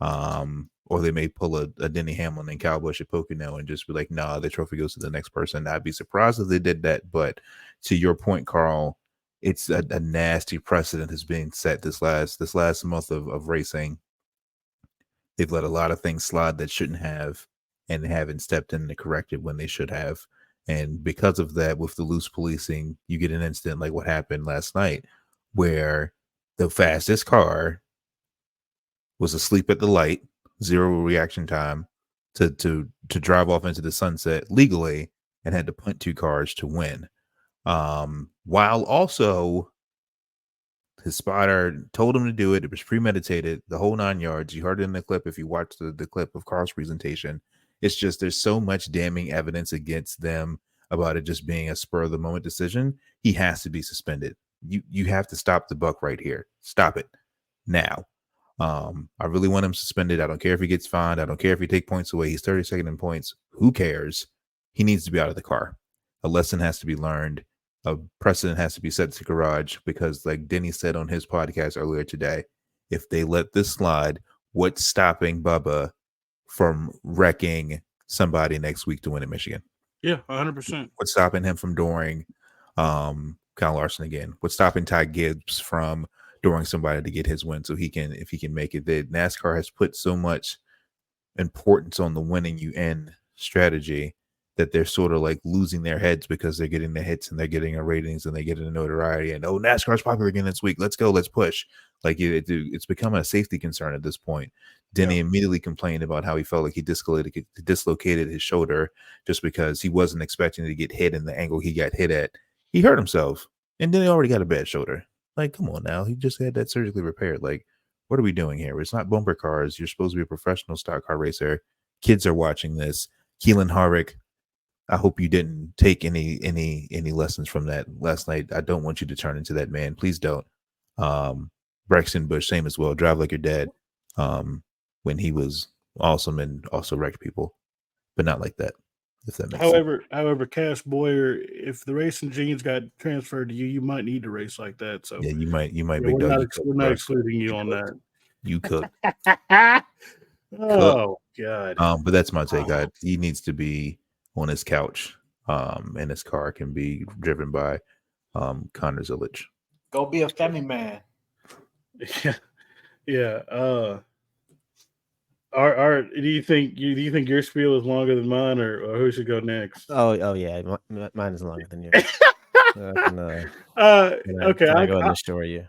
Or they may pull a Denny Hamlin and Kyle Busch at Pocono and just be like, nah, the trophy goes to the next person. I'd be surprised if they did that. But to your point, Carl, it's a nasty precedent has been set this last month of racing. They've let a lot of things slide that shouldn't have, and they haven't stepped in to correct it when they should have. And because of that, with the loose policing, you get an incident like what happened last night, where the fastest car was asleep at the light, 0 reaction time, to drive off into the sunset legally, and had to punt 2 cars to win. While also his spotter told him to do it. It was premeditated, the whole 9 yards. You heard it in the clip. If you watch the clip of Carl's presentation, it's just there's so much damning evidence against them about it just being a spur of the moment decision. He has to be suspended. You have to stop the buck right here. Stop it now. I really want him suspended. I don't care if he gets fined. I don't care if he take points away. He's 32nd in points. Who cares? He needs to be out of the car. A lesson has to be learned. A precedent has to be set to garage, because like Denny said on his podcast earlier today, if they let this slide, what's stopping Bubba from wrecking somebody next week to win in Michigan? Yeah, 100%. What's stopping him from dooring Kyle Larson again? What's stopping Ty Gibbs from dooring somebody to get his win so he can, if he can make it? That NASCAR has put so much importance on the winning you end strategy that they're sort of like losing their heads because they're getting the hits and they're getting the ratings and they're getting the notoriety, and oh, NASCAR's popular again this week. Let's go, let's push. Like it's become a safety concern at this point. Denny immediately complained about how he felt like he dislocated his shoulder just because he wasn't expecting to get hit in the angle he got hit at. He hurt himself, and then he already got a bad shoulder. Like, come on now, he just had that surgically repaired. Like, what are we doing here? It's not bumper cars. You're supposed to be a professional stock car racer. Kids are watching this. Keelan Harvick, I hope you didn't take any lessons from that last night. I don't want you to turn into that man. Please don't. Braxton Bush, same as well. Drive like your dad. When he was awesome and also wrecked people, but not like that. If that makes sense. However, Cash Boyer, if the racing genes got transferred to you, you might need to race like that. So yeah, you might. We're not excluding you on that. You cook. Oh God. But that's my take. He needs to be on his couch. And his car can be driven by Connor Zillage. Go be a family man. Yeah. Do you think your spiel is longer than mine, or who should go next? Oh yeah, mine is longer than yours. Okay, I'll go ahead and assure you.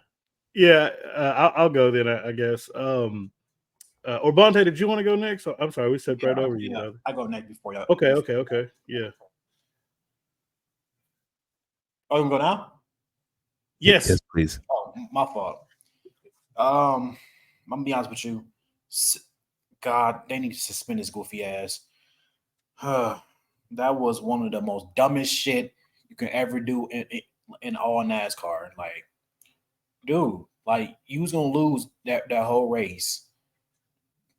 Yeah, I'll go then. I guess. Orbante, did you want to go next? I'm sorry, we stepped right over you, brother. I go next before y'all. Okay. Yeah. Oh, you can go now? Yes, please. Oh, my fault. I'm gonna be honest with you. God, they need to suspend his goofy ass. That was one of the most dumbest shit you can ever do in all NASCAR. Like, dude, like you was gonna lose that whole race.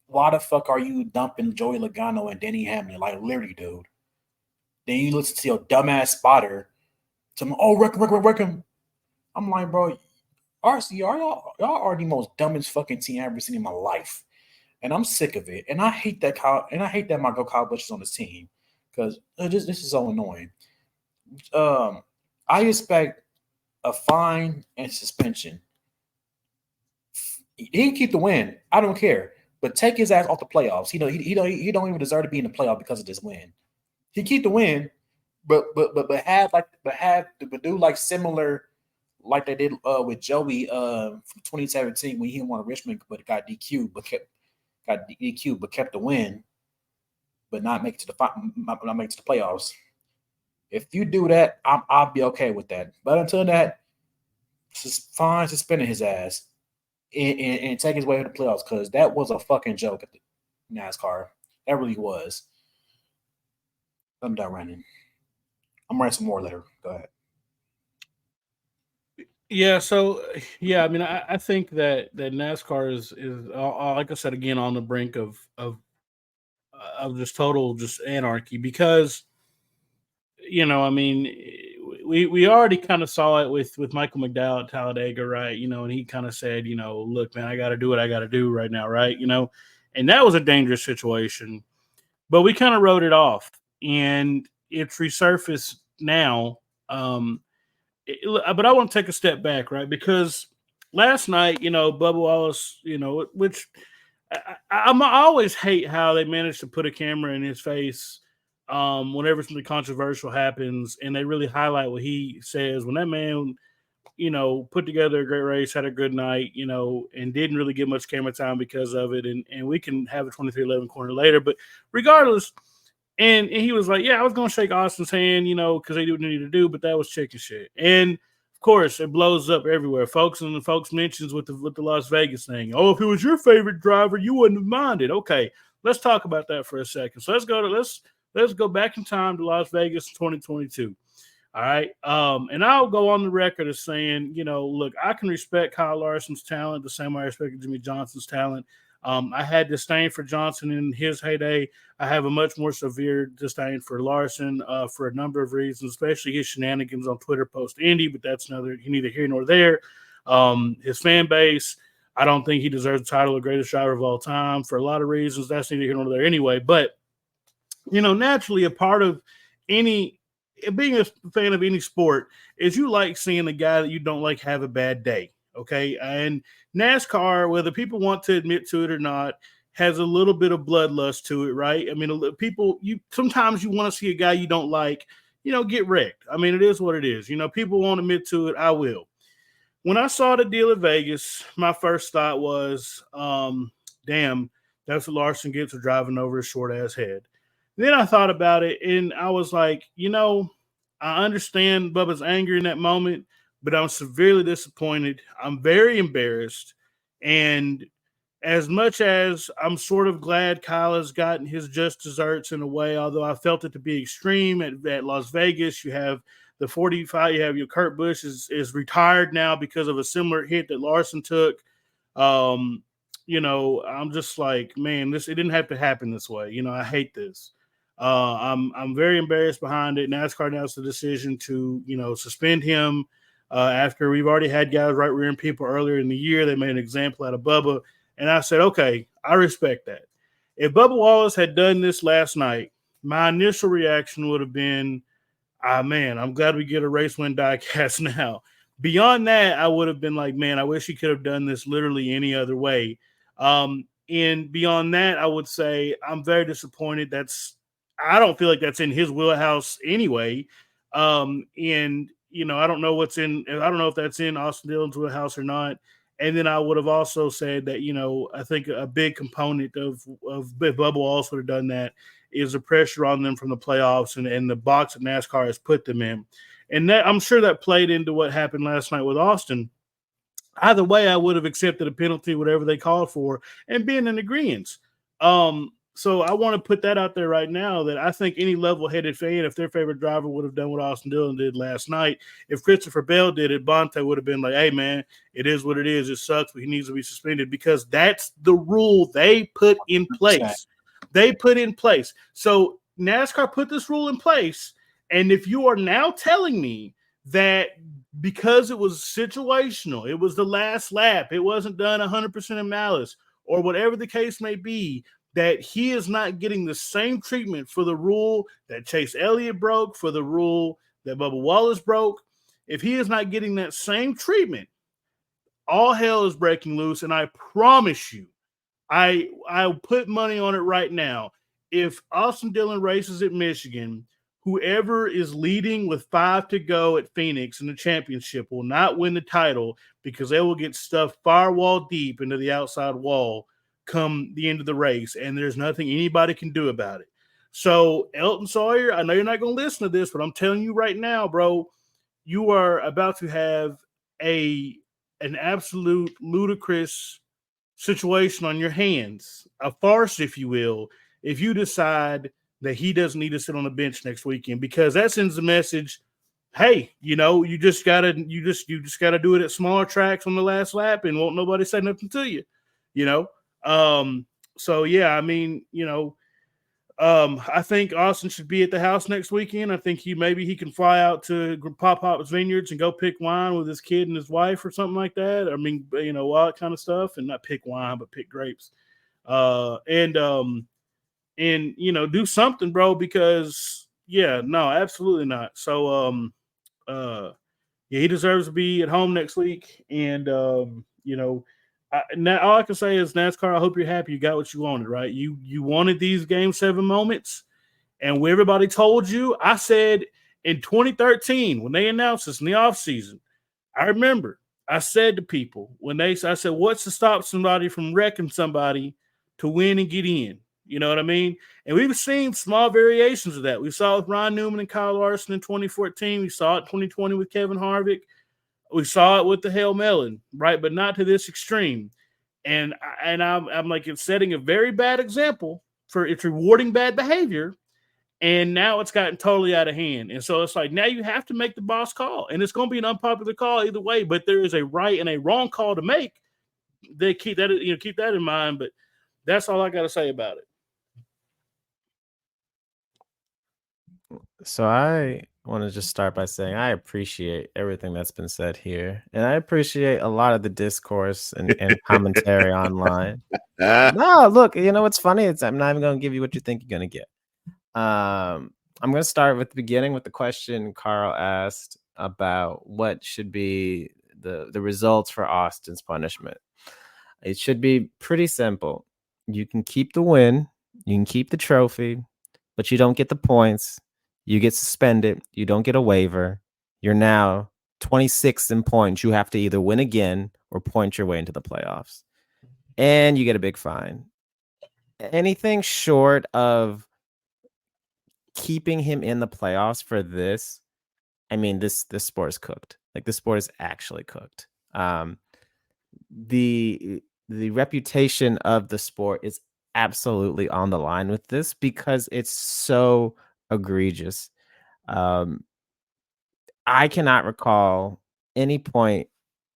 Why the fuck are you dumping Joey Logano and Denny Hamlin? Like, literally, dude. Then you listen to your dumbass spotter. Wreck him. I'm like, bro, RC, y'all are the most dumbest fucking team I've ever seen in my life. And I'm sick of it. And I hate that Michael Kyle Busch is on this team. Because this is so annoying. I expect a fine and suspension. He can keep the win. I don't care. But take his ass off the playoffs. He don't even deserve to be in the playoff because of this win. He keep the win, but do like similar like they did with Joey from 2017 when he won Richmond but got DQ'd but kept the win, but not make it to the playoffs. If you do that, I'll be okay with that. But until that, fine suspending his ass and take his way to the playoffs because that was a fucking joke at the NASCAR. That really was. I'm done ranting. I'm writing some more later. Go ahead. Yeah, so yeah, I mean, I think that NASCAR is like I said again on the brink of just total just anarchy because I mean we already kind of saw it with Michael McDowell at Talladega, right? And he kind of said, look, man, I got to do what I got to do right now, right? And that was a dangerous situation, but we kind of wrote it off, and it's resurfaced now. But I want to take a step back, right? Because last night, Bubba Wallace, which I always hate how they manage to put a camera in his face whenever something controversial happens, and they really highlight what he says when that man, put together a great race, had a good night, and didn't really get much camera time because of it. And we can have a 23-11 corner later, but regardless. And he was like, yeah, I was going to shake Austin's hand, because they do what they need to do, but that was chicken shit. And, of course, it blows up everywhere. Folks mentions with the Las Vegas thing. Oh, if it was your favorite driver, you wouldn't have minded. Okay, let's talk about that for a second. So let's go back in time to Las Vegas 2022. All right. And I'll go on the record as saying, look, I can respect Kyle Larson's talent the same way I respected Jimmy Johnson's talent. I had disdain for Johnson in his heyday. I have a much more severe disdain for Larson for a number of reasons, especially his shenanigans on Twitter post-Indy, but that's neither here nor there. His fan base, I don't think he deserves the title of greatest driver of all time for a lot of reasons. That's neither here nor there anyway. But, naturally a part of being a fan of any sport is you like seeing the guy that you don't like have a bad day. Okay. And NASCAR, whether people want to admit to it or not, has a little bit of bloodlust to it, right? I mean, sometimes you want to see a guy you don't like, get wrecked. I mean, it is what it is. People won't admit to it. I will. When I saw the deal at Vegas, my first thought was, damn, that's what Larson gets for driving over his short ass head. Then I thought about it and I was like, I understand Bubba's anger in that moment, but I'm severely disappointed. I'm very embarrassed. And as much as I'm sort of glad Kyle has gotten his just desserts in a way, although I felt it to be extreme at Las Vegas, you have the 45, you have your Kurt Busch is retired now because of a similar hit that Larson took. I'm just like, man, it didn't have to happen this way. I hate this. I'm very embarrassed behind it. NASCAR announced the decision to, suspend him after we've already had guys right rearing people earlier in the year. They made an example out of Bubba. And I said, okay, I respect that. If Bubba Wallace had done this last night, my initial reaction would have been, man, I'm glad we get a race win diecast now. Beyond that, I would have been like, man, I wish he could have done this literally any other way. And beyond that, I would say I'm very disappointed. I don't feel like that's in his wheelhouse anyway. And I don't know if that's in Austin Dillon's wheelhouse or not. And then I would have also said that, I think a big component of Bubba Wallace would have done that is the pressure on them from the playoffs and the box that NASCAR has put them in. And that I'm sure that played into what happened last night with Austin. Either way, I would have accepted a penalty, whatever they called for, and been in agreement. So I want to put that out there right now that I think any level-headed fan, if their favorite driver would have done what Austin Dillon did last night, if Christopher Bell did it, Bonte would have been like, hey, man, it is what it is. It sucks, but he needs to be suspended because that's the rule they put in place. They put in place. So NASCAR put this rule in place, and if you are now telling me that because it was situational, it was the last lap, it wasn't done 100% of malice, or whatever the case may be, that he is not getting the same treatment for the rule that Chase Elliott broke, for the rule that Bubba Wallace broke. If he is not getting that same treatment, all hell is breaking loose. And I promise you, I'll put money on it right now. If Austin Dillon races at Michigan, whoever is leading with 5 to go at Phoenix in the championship will not win the title because they will get stuffed firewall deep into the outside wall come the end of the race, and there's nothing anybody can do about it. So, Elton Sawyer, I know you're not going to listen to this, but I'm telling you right now, bro, you are about to have an absolute ludicrous situation on your hands, a farce, if you will, if you decide that he doesn't need to sit on the bench next weekend, because that sends the message, hey, you just gotta do it at smaller tracks on the last lap and won't nobody say nothing to you, So yeah, I mean, I think Austin should be at the house next weekend. I think he can fly out to Pop Pop's Vineyards and go pick wine with his kid and his wife or something like that. I mean, all that kind of stuff, and not pick wine, but pick grapes. And do something, bro, because no, absolutely not. So he deserves to be at home next week. And now all I can say is, NASCAR, I hope you're happy you got what you wanted, right? You wanted these Game 7 moments, and where everybody told you, I said in 2013 when they announced this in the offseason, I remember I said to people I said, what's to stop somebody from wrecking somebody to win and get in? You know what I mean? And we've seen small variations of that. We saw it with Ron Newman and Kyle Larson in 2014. We saw it in 2020 with Kevin Harvick. We saw it with the Hale Mellon, right? But not to this extreme. And I'm like, it's setting a very bad example for it's rewarding bad behavior. And now it's gotten totally out of hand. And so it's like, now you have to make the boss call. And it's going to be an unpopular call either way, but there is a right and a wrong call to make. They keep that in mind. But that's all I got to say about it. So I want to just start by saying I appreciate everything that's been said here. And I appreciate a lot of the discourse and commentary online. No, look, what's funny is I'm not even going to give you what you think you're going to get. I'm going to start with the beginning with the question Carl asked about what should be the results for Austin's punishment. It should be pretty simple. You can keep the win, you can keep the trophy, but you don't get the points. You get suspended. You don't get a waiver. You're now 26th in points. You have to either win again or point your way into the playoffs. And you get a big fine. Anything short of keeping him in the playoffs for this, I mean, this sport is cooked. Like, this sport is actually cooked. The reputation of the sport is absolutely on the line with this because it's so egregious. I cannot recall any point,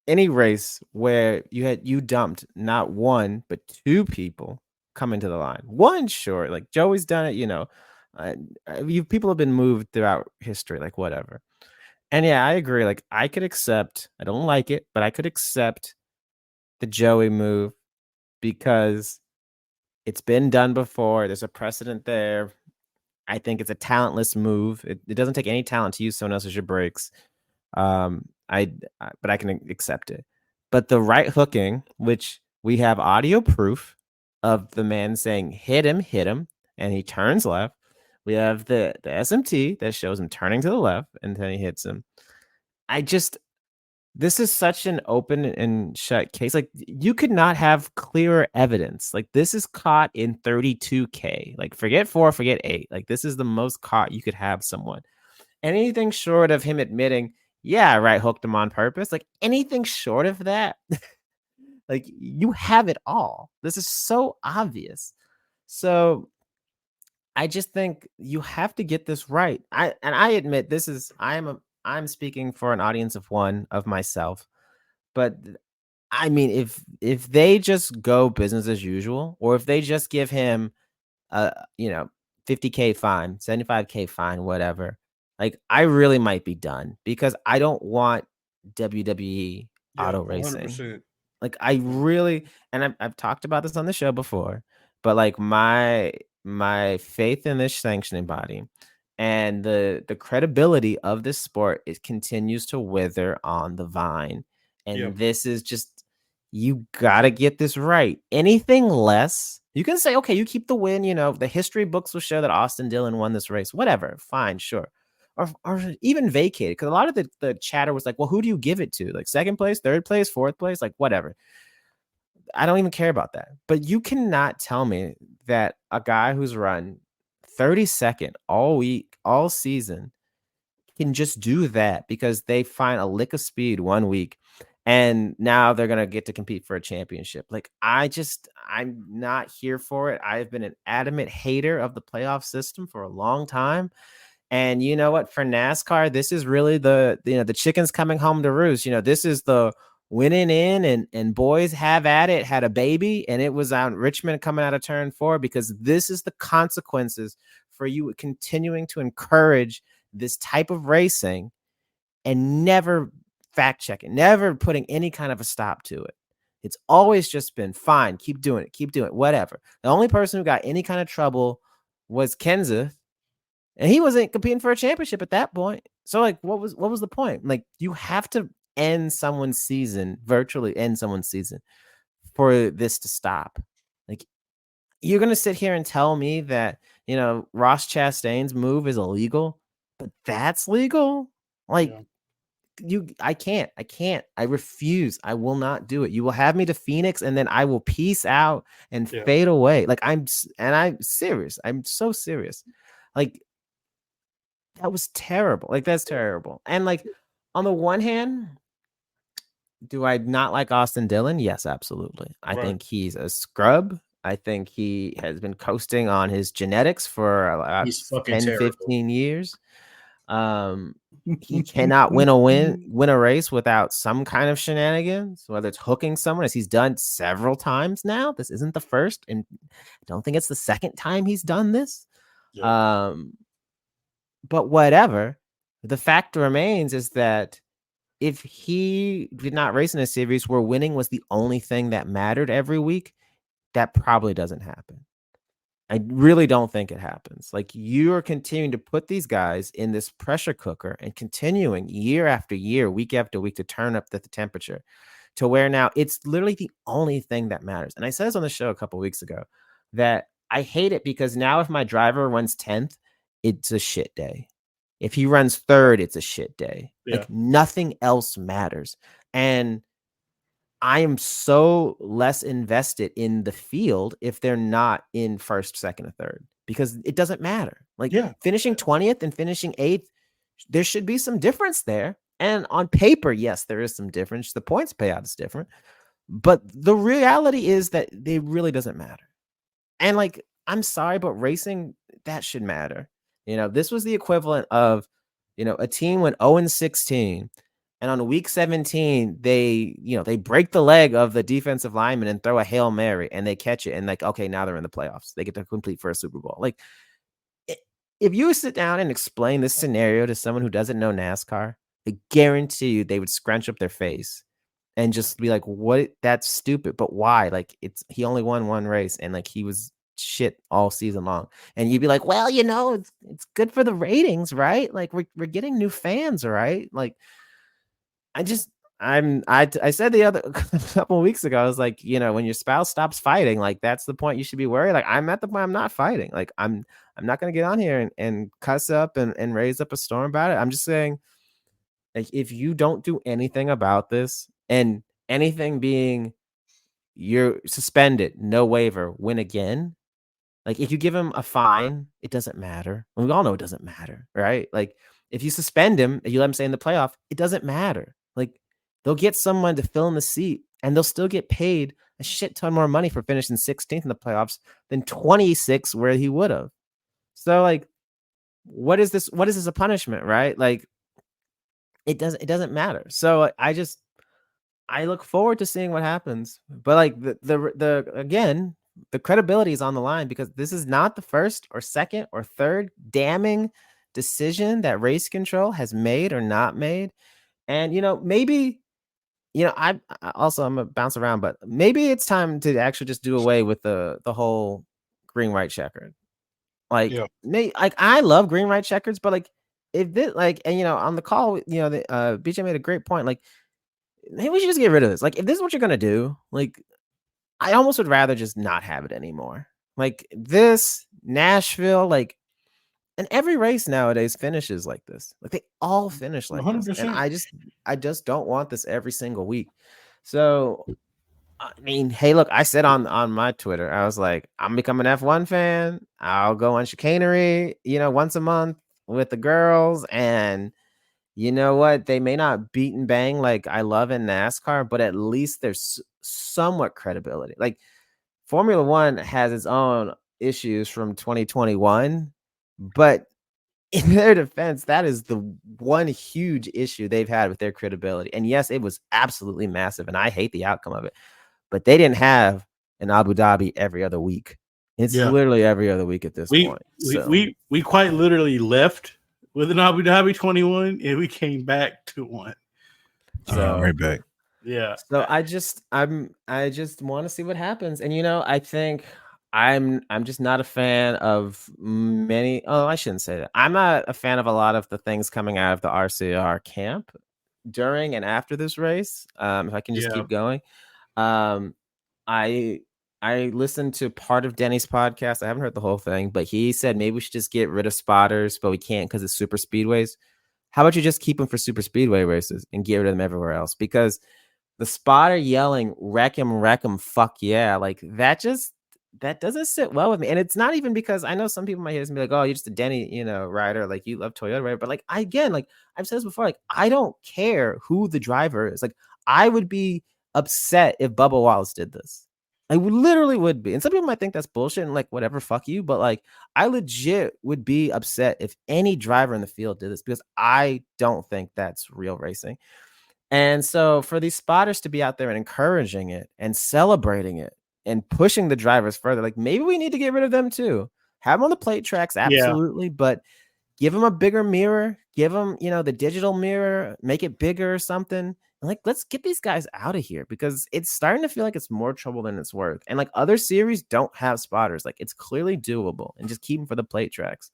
any race where you dumped not one but two people coming to the line. One, sure, like Joey's done it. People have been moved throughout history, like whatever. And yeah, I agree. Like, I could accept. I don't like it, but I could accept the Joey move because it's been done before. There's a precedent there. I think it's a talentless move. It doesn't take any talent to use someone else's your brakes. But I can accept it. But the right hooking, which we have audio proof of the man saying hit him, and he turns left. We have the SMT that shows him turning to the left, and then he hits him. This is such an open and shut case. Like, you could not have clearer evidence. Like, this is caught in 32K. Like, forget 4, forget 8. Like, this is the most caught you could have someone. anything short of him admitting, yeah, right, hooked him on purpose, like anything short of that, like you have it all. This is so obvious. So I just think you have to get this right. I admit this is I'm speaking for an audience of one of myself, but I mean if they just go business as usual, or if they just give him a 50K fine, 75K fine, whatever, like I really might be done because I don't want WWE auto racing. 100%. Like I really, and I've talked about this on the show before, but like my faith in this sanctioning body and the credibility of this sport, it continues to wither on the vine. And Yep. this is just, you gotta get this right. Anything less, you can say, okay, you keep the win. The history books will show that Austin Dillon won this race. Whatever, fine, sure. Or even vacated, because a lot of the chatter was like, well, who do you give it to? Like second place, third place, fourth place, like whatever. I don't even care about that. But you cannot tell me that a guy who's run 32nd all week, all season, can just do that because they find a lick of speed one week and now they're going to get to compete for a championship. Like I'm not here for it. I've been an adamant hater of the playoff system for a long time. And you know what? For NASCAR, this is really the chickens coming home to roost. This is the winning in and boys have at it, had a baby, and it was on Richmond coming out of turn 4, because this is the consequences for you continuing to encourage this type of racing and never fact checking, never putting any kind of a stop to it. It's always just been fine. Keep doing it, whatever. The only person who got any kind of trouble was Kenseth. And he wasn't competing for a championship at that point. So like, what was the point? Like, you have to virtually end someone's season for this to stop. Like, you're going to sit here and tell me that, Ross Chastain's move is illegal, but that's legal? Like, I can't. I refuse. I will not do it. You will have me to Phoenix and then I will peace out and fade away. Like, I'm serious. I'm so serious. Like, that was terrible. Like, that's terrible. And like, on the one hand, do I not like Austin Dillon? Yes, absolutely. I think he's a scrub. I think he has been coasting on his genetics for about 10, 15 years. He cannot win a race without some kind of shenanigans, whether it's hooking someone, as he's done several times now. This isn't the first, and I don't think it's the second time he's done this. Yeah. But whatever, the fact remains is that if he did not race in a series where winning was the only thing that mattered every week, that probably doesn't happen. I really don't think it happens. Like, you are continuing to put these guys in this pressure cooker and continuing year after year, week after week, to turn up the temperature to where now it's literally the only thing that matters. And I said this on the show a couple of weeks ago that I hate it because now if my driver runs 10th, it's a shit day. If he runs 3rd, it's a shit day. Yeah. Like, nothing else matters. And I am so less invested in the field if they're not in 1st, 2nd, or 3rd, because it doesn't matter. Like, finishing 20th and finishing 8th, there should be some difference there. And on paper, yes, there is some difference. The points payout is different. But the reality is that it really doesn't matter. And like, I'm sorry, but racing, that should matter. This was the equivalent of, a team went 0-16, and on week 17, they break the leg of the defensive lineman and throw a Hail Mary and they catch it. And like, okay, now they're in the playoffs. They get to complete for a Super Bowl. Like, if you sit down and explain this scenario to someone who doesn't know NASCAR, I guarantee you they would scrunch up their face and just be like, what? That's stupid. But why? Like, he only won one race and like he was shit all season long. And you'd be like, well, it's good for the ratings, right? Like, we're getting new fans, right? Like, I said the other couple of weeks ago, I was like, when your spouse stops fighting, like, that's the point you should be worried. Like, I'm at the point I'm not fighting. Like, I'm not going to get on here and cuss up and raise up a storm about it. I'm just saying, like, if you don't do anything about this, and anything being you're suspended, no waiver, win again. Like, if you give him a fine, it doesn't matter. And we all know it doesn't matter, right? Like, If you suspend him and you let him stay in the playoff, it doesn't matter. Like, they'll get someone to fill in the seat, and they'll still get paid a shit ton more money for finishing 16th in the playoffs than 26 where he would have. So, like, what is this? What is this a punishment, right? Like, it doesn't matter. So I look forward to seeing what happens. But like again, the credibility is on the line because this is not the first or second or third damning decision that race control has made or not made. And maybe I'm gonna bounce around, but maybe it's time to actually just do away with the whole green white checkered. Like, I love green white checkers, but like if this and on the call, BJ made a great point. Like, maybe we should just get rid of this. Like, if this is what you're gonna do, like, I almost would rather just not have it anymore. Like, this Nashville, like, and every race nowadays finishes like this. Like, they all finish like this, and I just don't want this every single week. So, I mean, hey, look, I said on my Twitter, I was like, I'm becoming an F1 fan. I'll go on chicanery, once a month with the girls, and you know what? They may not beat and bang like I love in NASCAR, but at least there's somewhat credibility. Like, Formula One has its own issues from 2021, but in their defense, that is the one huge issue they've had with their credibility. And yes, it was absolutely massive, and I hate the outcome of it. But they didn't have an Abu Dhabi every other week. It's literally every other week at this point. We quite literally left with an Abu Dhabi 21, and we came back to one. So right back. Yeah. So I just want to see what happens. And I think I'm just not a fan of many. Oh, I shouldn't say that. I'm not a fan of a lot of the things coming out of the RCR camp during and after this race. If I can just keep going. I listened to part of Denny's podcast. I haven't heard the whole thing, but he said maybe we should just get rid of spotters, but we can't because it's super speedways. How about you just keep them for super speedway races and get rid of them everywhere else? Because the spotter yelling wreck him, fuck yeah, like that doesn't sit well with me. And it's not even because I know some people might hear this and be like, oh, you're just a Denny, rider, like you love Toyota, right? But like, again, like I've said this before, like I don't care who the driver is. Like, I would be upset if Bubba Wallace did this. I literally would be. And some people might think that's bullshit and like, whatever, fuck you. But like, I legit would be upset if any driver in the field did this because I don't think that's real racing. And so for these spotters to be out there and encouraging it and celebrating it and pushing the drivers further, like maybe we need to get rid of them too. Have them on the plate tracks, absolutely. But give them a bigger mirror, give them, the digital mirror, make it bigger or something. Like, let's get these guys out of here because it's starting to feel like it's more trouble than it's worth. And like other series don't have spotters. Like, it's clearly doable and just keep them for the plate tracks.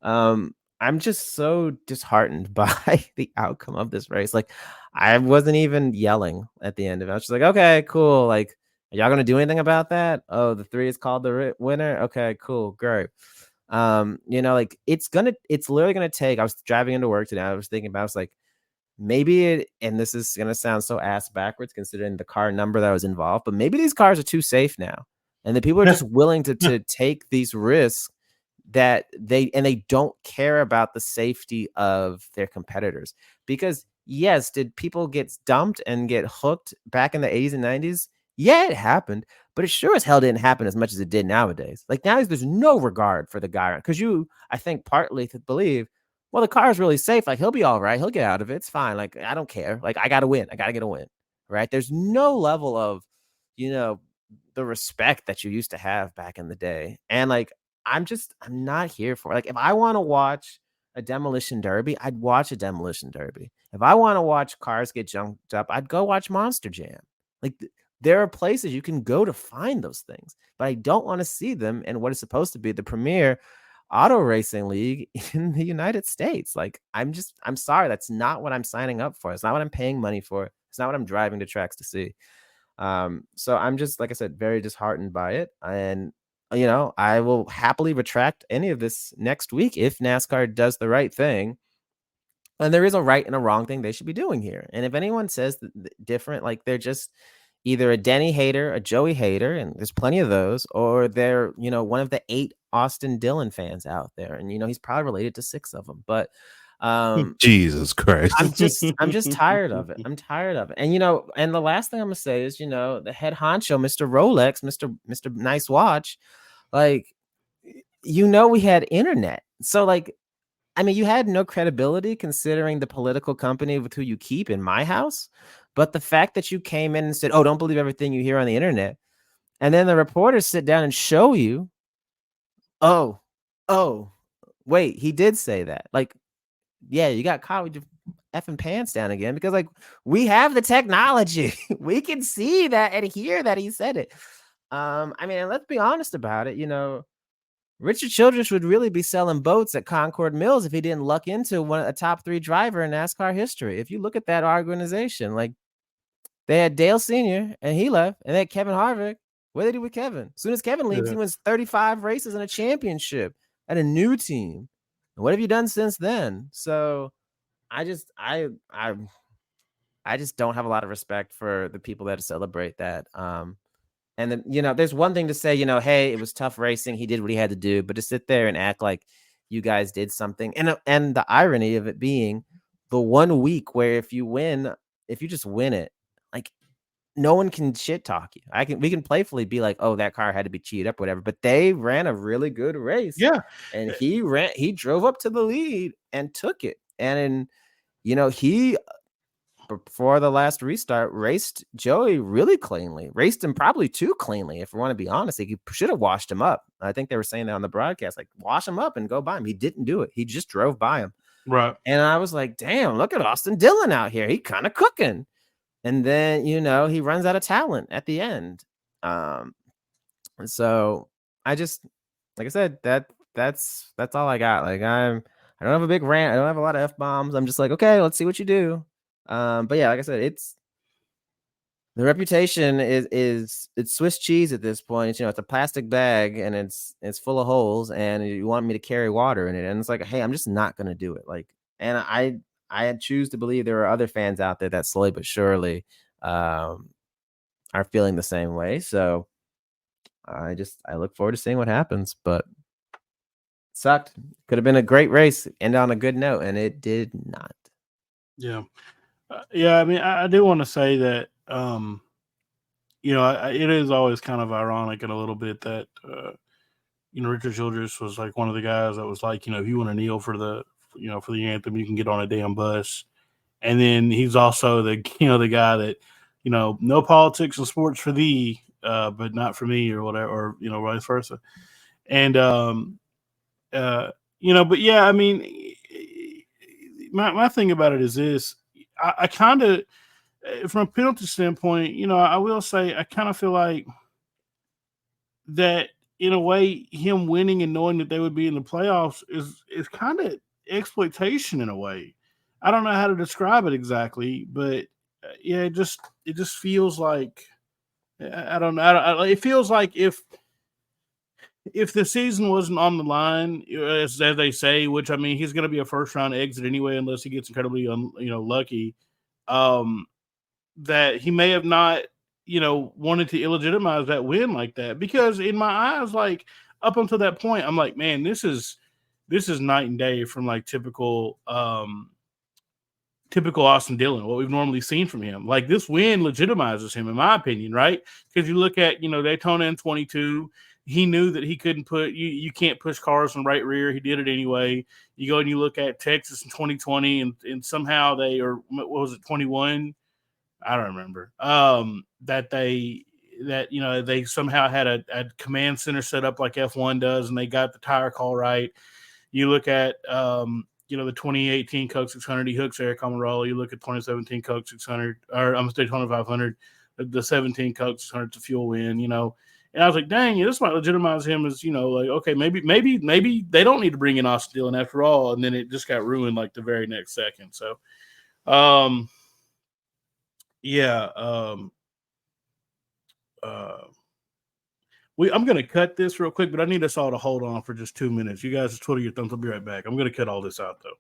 I'm just so disheartened by the outcome of this race. Like, I wasn't even yelling at the end of it. I was just like, okay, cool. Like, are y'all going to do anything about that? Oh, the 3 is called the winner. Okay, cool. Great. Like it's literally going to take, I was driving into work today. I was thinking about, I was like, maybe and this is going to sound so ass backwards considering the car number that was involved, but maybe these cars are too safe now. And the people are just willing to take these risks that they don't care about the safety of their competitors. Because yes, did people get dumped and get hooked back in the 80s and 90s? Yeah, it happened, but it sure as hell didn't happen as much as it did nowadays. Like nowadays, there's no regard for the guy because I think partly to believe, well, the car is really safe. Like he'll be all right. He'll get out of it. It's fine. Like I don't care. Like I got to win. I got to get a win. Right. There's no level of, the respect that you used to have back in the day. And like, I'm not here for it. Like if I want to watch a demolition derby, I'd watch a demolition derby. If I want to watch cars get junked up, I'd go watch Monster Jam. Like there are places you can go to find those things, but I don't want to see them in what is supposed to be the premier auto racing league in the United States. Like I'm sorry. That's not what I'm signing up for. It's not what I'm paying money for. It's not what I'm driving to tracks to see. So I'm just, like I said, very disheartened by it. And, I will happily retract any of this next week if NASCAR does the right thing. And there is a right and a wrong thing they should be doing here. And if anyone says different, like they're just either a Denny hater, a Joey hater, and there's plenty of those, or they're, one of the 8 Austin Dillon fans out there. And, he's probably related to 6 of them. But Jesus Christ. I'm just tired of it. I'm tired of it. And and the last thing I'm gonna say is, the head honcho, Mr. Rolex, Mr. Nice Watch, like, we had internet. So you had no credibility considering the political company with who you keep in my house. But the fact that you came in and said, "Oh, don't believe everything you hear on the internet," and then the reporters sit down and show you, "Oh, wait, he did say that." Yeah, you got caught with your effing pants down again because we have the technology. We can see that and hear that he said it. And let's be honest about it. Richard Childress would really be selling boats at Concord Mills if he didn't luck into a top 3 driver in NASCAR history. If you look at that organization, they had Dale Sr. and he left, and they had Kevin Harvick. What did they do with Kevin? As soon as Kevin leaves, he wins 35 races and a championship at a new team. And what have you done since then? So I just don't have a lot of respect for the people that celebrate that. And then, there's one thing to say, hey, it was tough racing. He did what he had to do, but to sit there and act like you guys did something. And the irony of it being the 1 week where if you just win it, no one can shit talk you. We can playfully be like, oh, that car had to be cheated up, whatever. But they ran a really good race. Yeah. And he drove up to the lead and took it. And he, before the last restart, raced Joey really cleanly, raced him probably too cleanly. If we want to be honest, he should have washed him up. I think they were saying that on the broadcast, wash him up and go by him. He didn't do it. He just drove by him. Right. And I was like, damn, look at Austin Dillon out here. He kind of cooking. And then, he runs out of talent at the end. And so I just, like I said, that's all I got. I don't have a big rant. I don't have a lot of F-bombs. I'm just like, okay, let's see what you do. But yeah, like I said, the reputation is Swiss cheese at this point. It's a plastic bag and it's full of holes, and you want me to carry water in it. And it's like, hey, I'm just not gonna do it. And I choose to believe there are other fans out there that slowly but surely are feeling the same way. So I look forward to seeing what happens. But it sucked. Could have been a great race, end on a good note, and it did not. Yeah. Yeah, I mean, I do want to say that, it is always kind of ironic in a little bit that, Richard Childress was one of the guys that was like, if you want to kneel for the anthem, you can get on a damn bus. And then he's also the guy that, no politics and sports for thee, but not for me or whatever, or, vice versa. And, but yeah, I mean, my thing about it is this. I kind of, from a penalty standpoint, I will say I kind of feel like that in a way, him winning and knowing that they would be in the playoffs is kind of exploitation in a way. I don't know how to describe it exactly, but yeah, it just feels like I don't know. It feels like if the season wasn't on the line, as they say, which I mean, he's going to be a first round exit anyway, unless he gets incredibly lucky. That he may have not, wanted to illegitimize that win like that, because in my eyes, up until that point, I'm like, man, this is night and day from typical Austin Dillon, what we've normally seen from him. This win legitimizes him, in my opinion, right? Because you look at, Daytona in 22, he knew that he couldn't you can't push cars from right rear. He did it anyway. You go and you look at Texas in 2020 and somehow what was it, 21? I don't remember. They somehow had a command center set up like F1 does, and they got the tire call right. You look at the 2018 Coke 600, he hooks Eric Almirola. You look at 2017 Coke 600, or I'm gonna say 2500, the 17 Coke 600 to fuel win. And I was like, dang, this might legitimize him as okay, maybe they don't need to bring in Austin Dillon after all. And then it just got ruined the very next second. So, yeah. I'm going to cut this real quick, but I need us all to hold on for just 2 minutes. You guys just twiddle your thumbs. I'll be right back. I'm going to cut all this out, though.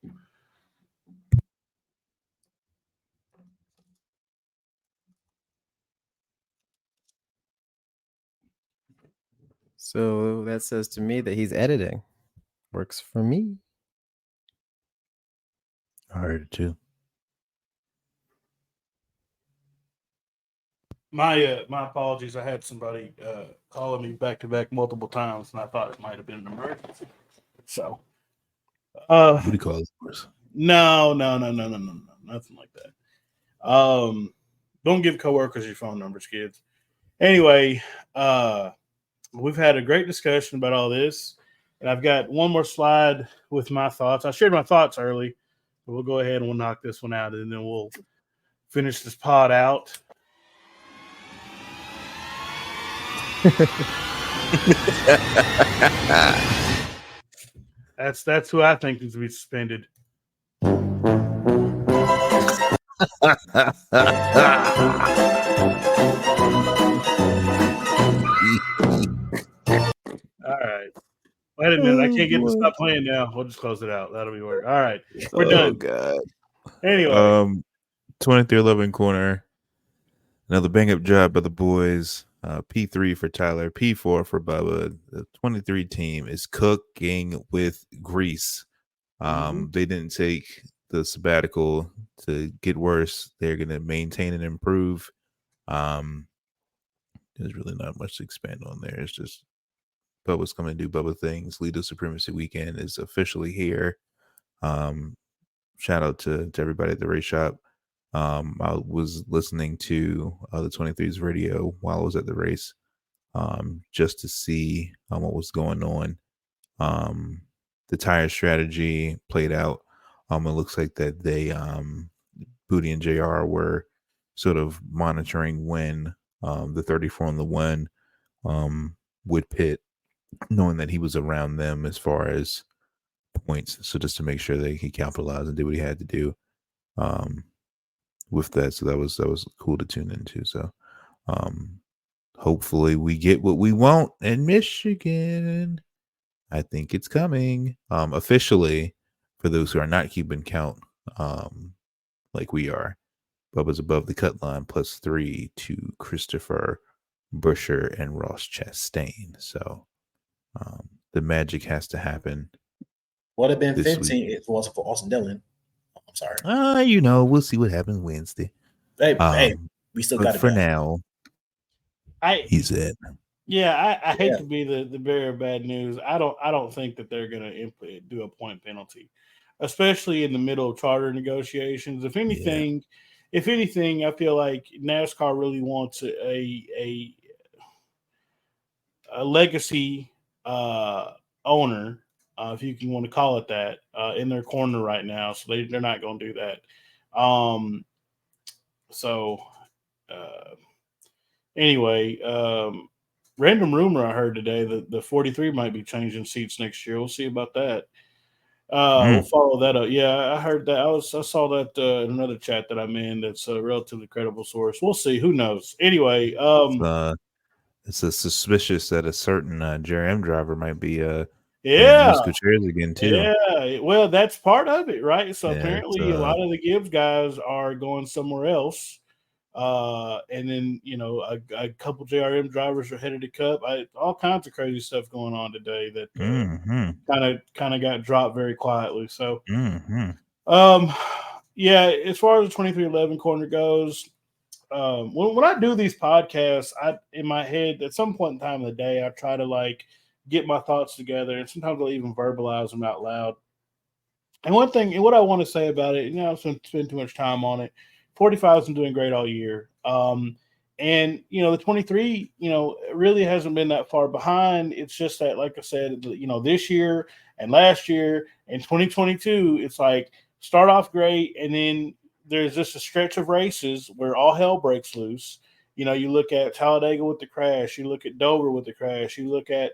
So that says to me that he's editing. Works for me. I heard it too. My apologies. I had somebody calling me back to back multiple times, and I thought it might have been an emergency. So, what do you call it? No, nothing like that. Don't give coworkers your phone numbers, kids. Anyway, we've had a great discussion about all this, and I've got one more slide with my thoughts. I shared my thoughts early, but we'll go ahead and we'll knock this one out, and then we'll finish this pod out. That's who I think needs to be suspended. All right. Wait a minute. I can't get to stop playing now. We'll just close it out. That'll be work. All right. We're done. Oh, God. Anyway. 2311 corner. Another bang up job by the boys. P3 for Tyler, P4 for Bubba. The 23 team is cooking with grease. They didn't take the sabbatical to get worse. They're going to maintain and improve. There's really not much to expand on there. It's just Bubba's coming to do Bubba things. Lido Supremacy Weekend is officially here. Shout out to everybody at the race shop. I was listening to the 23's radio while I was at the race, just to see what was going on. The tire strategy played out. It looks like that they, Booty and JR were sort of monitoring when the 34 on the 1 would pit, knowing that he was around them as far as points. So just to make sure that he capitalized and did what he had to do. With that, so that was cool to tune into. So hopefully we get what we want in Michigan. I think it's coming officially. For those who are not keeping count, like we are, Bubba's above the cut line +3 to Christopher Busher and Ross Chastain. So the magic has to happen. Would have been 15 if it wasn't for Austin Dillon. I'm sorry. We'll see what happens Wednesday. Hey, we still got it for back. now. He's it. Yeah, I hate to be the bearer of bad news. I don't think that they're going to do a point penalty, especially in the middle of charter negotiations. If anything, I feel like NASCAR really wants a legacy owner, if you can want to call it that, in their corner right now. So they're not going to do that. Anyway, random rumor I heard today that the 43 might be changing seats next year. We'll see about that. We'll follow that up. Yeah, I heard that. I saw that in another chat that I'm in. That's a relatively credible source. We'll see. Who knows? Anyway, it's a suspicious that a certain JRM driver might be musical chairs again too. Yeah, well, that's part of it, right? So apparently, a lot of the Gibbs guys are going somewhere else. And then a couple JRM drivers are headed to Cup. All kinds of crazy stuff going on today that kind of got dropped very quietly. So, yeah, as far as the 2311 corner goes, when I do these podcasts, in my head at some point in time of the day, I try to get my thoughts together, and sometimes I'll even verbalize them out loud. And one thing, and what I want to say about it, I don't spend too much time on it. 45 has been doing great all year. And, the 23, really hasn't been that far behind. It's just that, like I said, this year and last year and 2022, it's like start off great. And then there's just a stretch of races where all hell breaks loose. You look at Talladega with the crash. You look at Dover with the crash. You look at,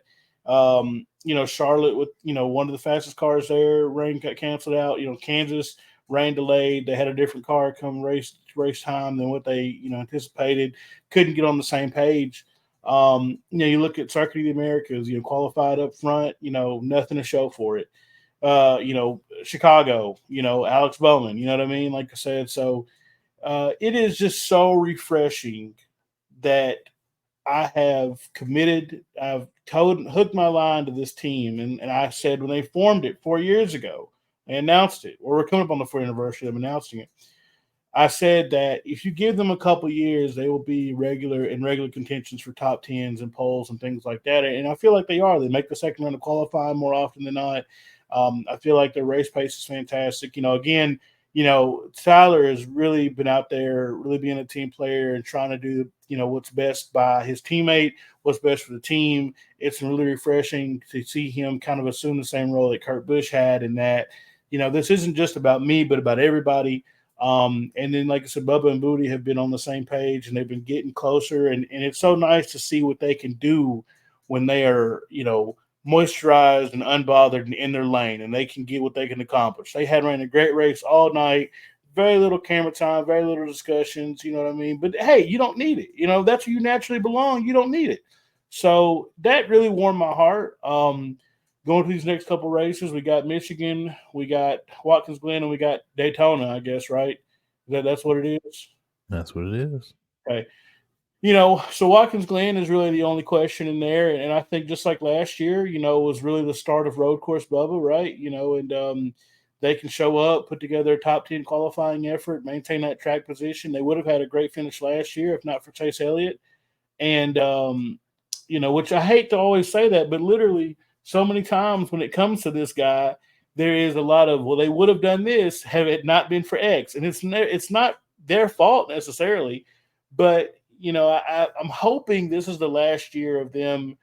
Charlotte with, one of the fastest cars there. Rain got canceled out. Kansas, rain delayed. They had a different car come race time than what they anticipated. Couldn't get on the same page. You look at Circuit of the Americas. Qualified up front. Nothing to show for it. Chicago. Alex Bowman. You know what I mean? Like I said, so it is just so refreshing that I have committed. I've hooked my line to this team, and I said when they formed it 4 years ago, I announced it, or we're coming up on the 4th anniversary of announcing it. I said that if you give them a couple years, they will be regular contentions for top 10s and polls and things like that. And I feel like they are. They make the second round of qualifying more often than not. I feel like their race pace is fantastic. Again, Tyler has really been out there, really being a team player and trying to do, what's best by his teammate, what's best for the team. It's really refreshing to see him kind of assume the same role that Kurt Busch had, in that, this isn't just about me, but about everybody. And then, like I said, Bubba and Booty have been on the same page, and they've been getting closer. And it's so nice to see what they can do when they are, moisturized and unbothered and in their lane, and they can get what they can accomplish. They had ran a great race all night, very little camera time, very little discussions, you know what I mean? But hey, you don't need it. That's where you naturally belong. You don't need it. So that really warmed my heart. Going through these next couple races, we got Michigan, we got Watkins Glen, and we got Daytona, I guess, right? That's what it is? That's what it is. Okay. So Watkins Glen is really the only question in there. And I think just like last year, was really the start of road course Bubba, right? And they can show up, put together a top 10 qualifying effort, maintain that track position. They would have had a great finish last year if not for Chase Elliott. And, which I hate to always say that, but literally so many times when it comes to this guy, there is a lot of, well, they would have done this had it not been for X. And it's not their fault necessarily, but I'm hoping this is the last year of them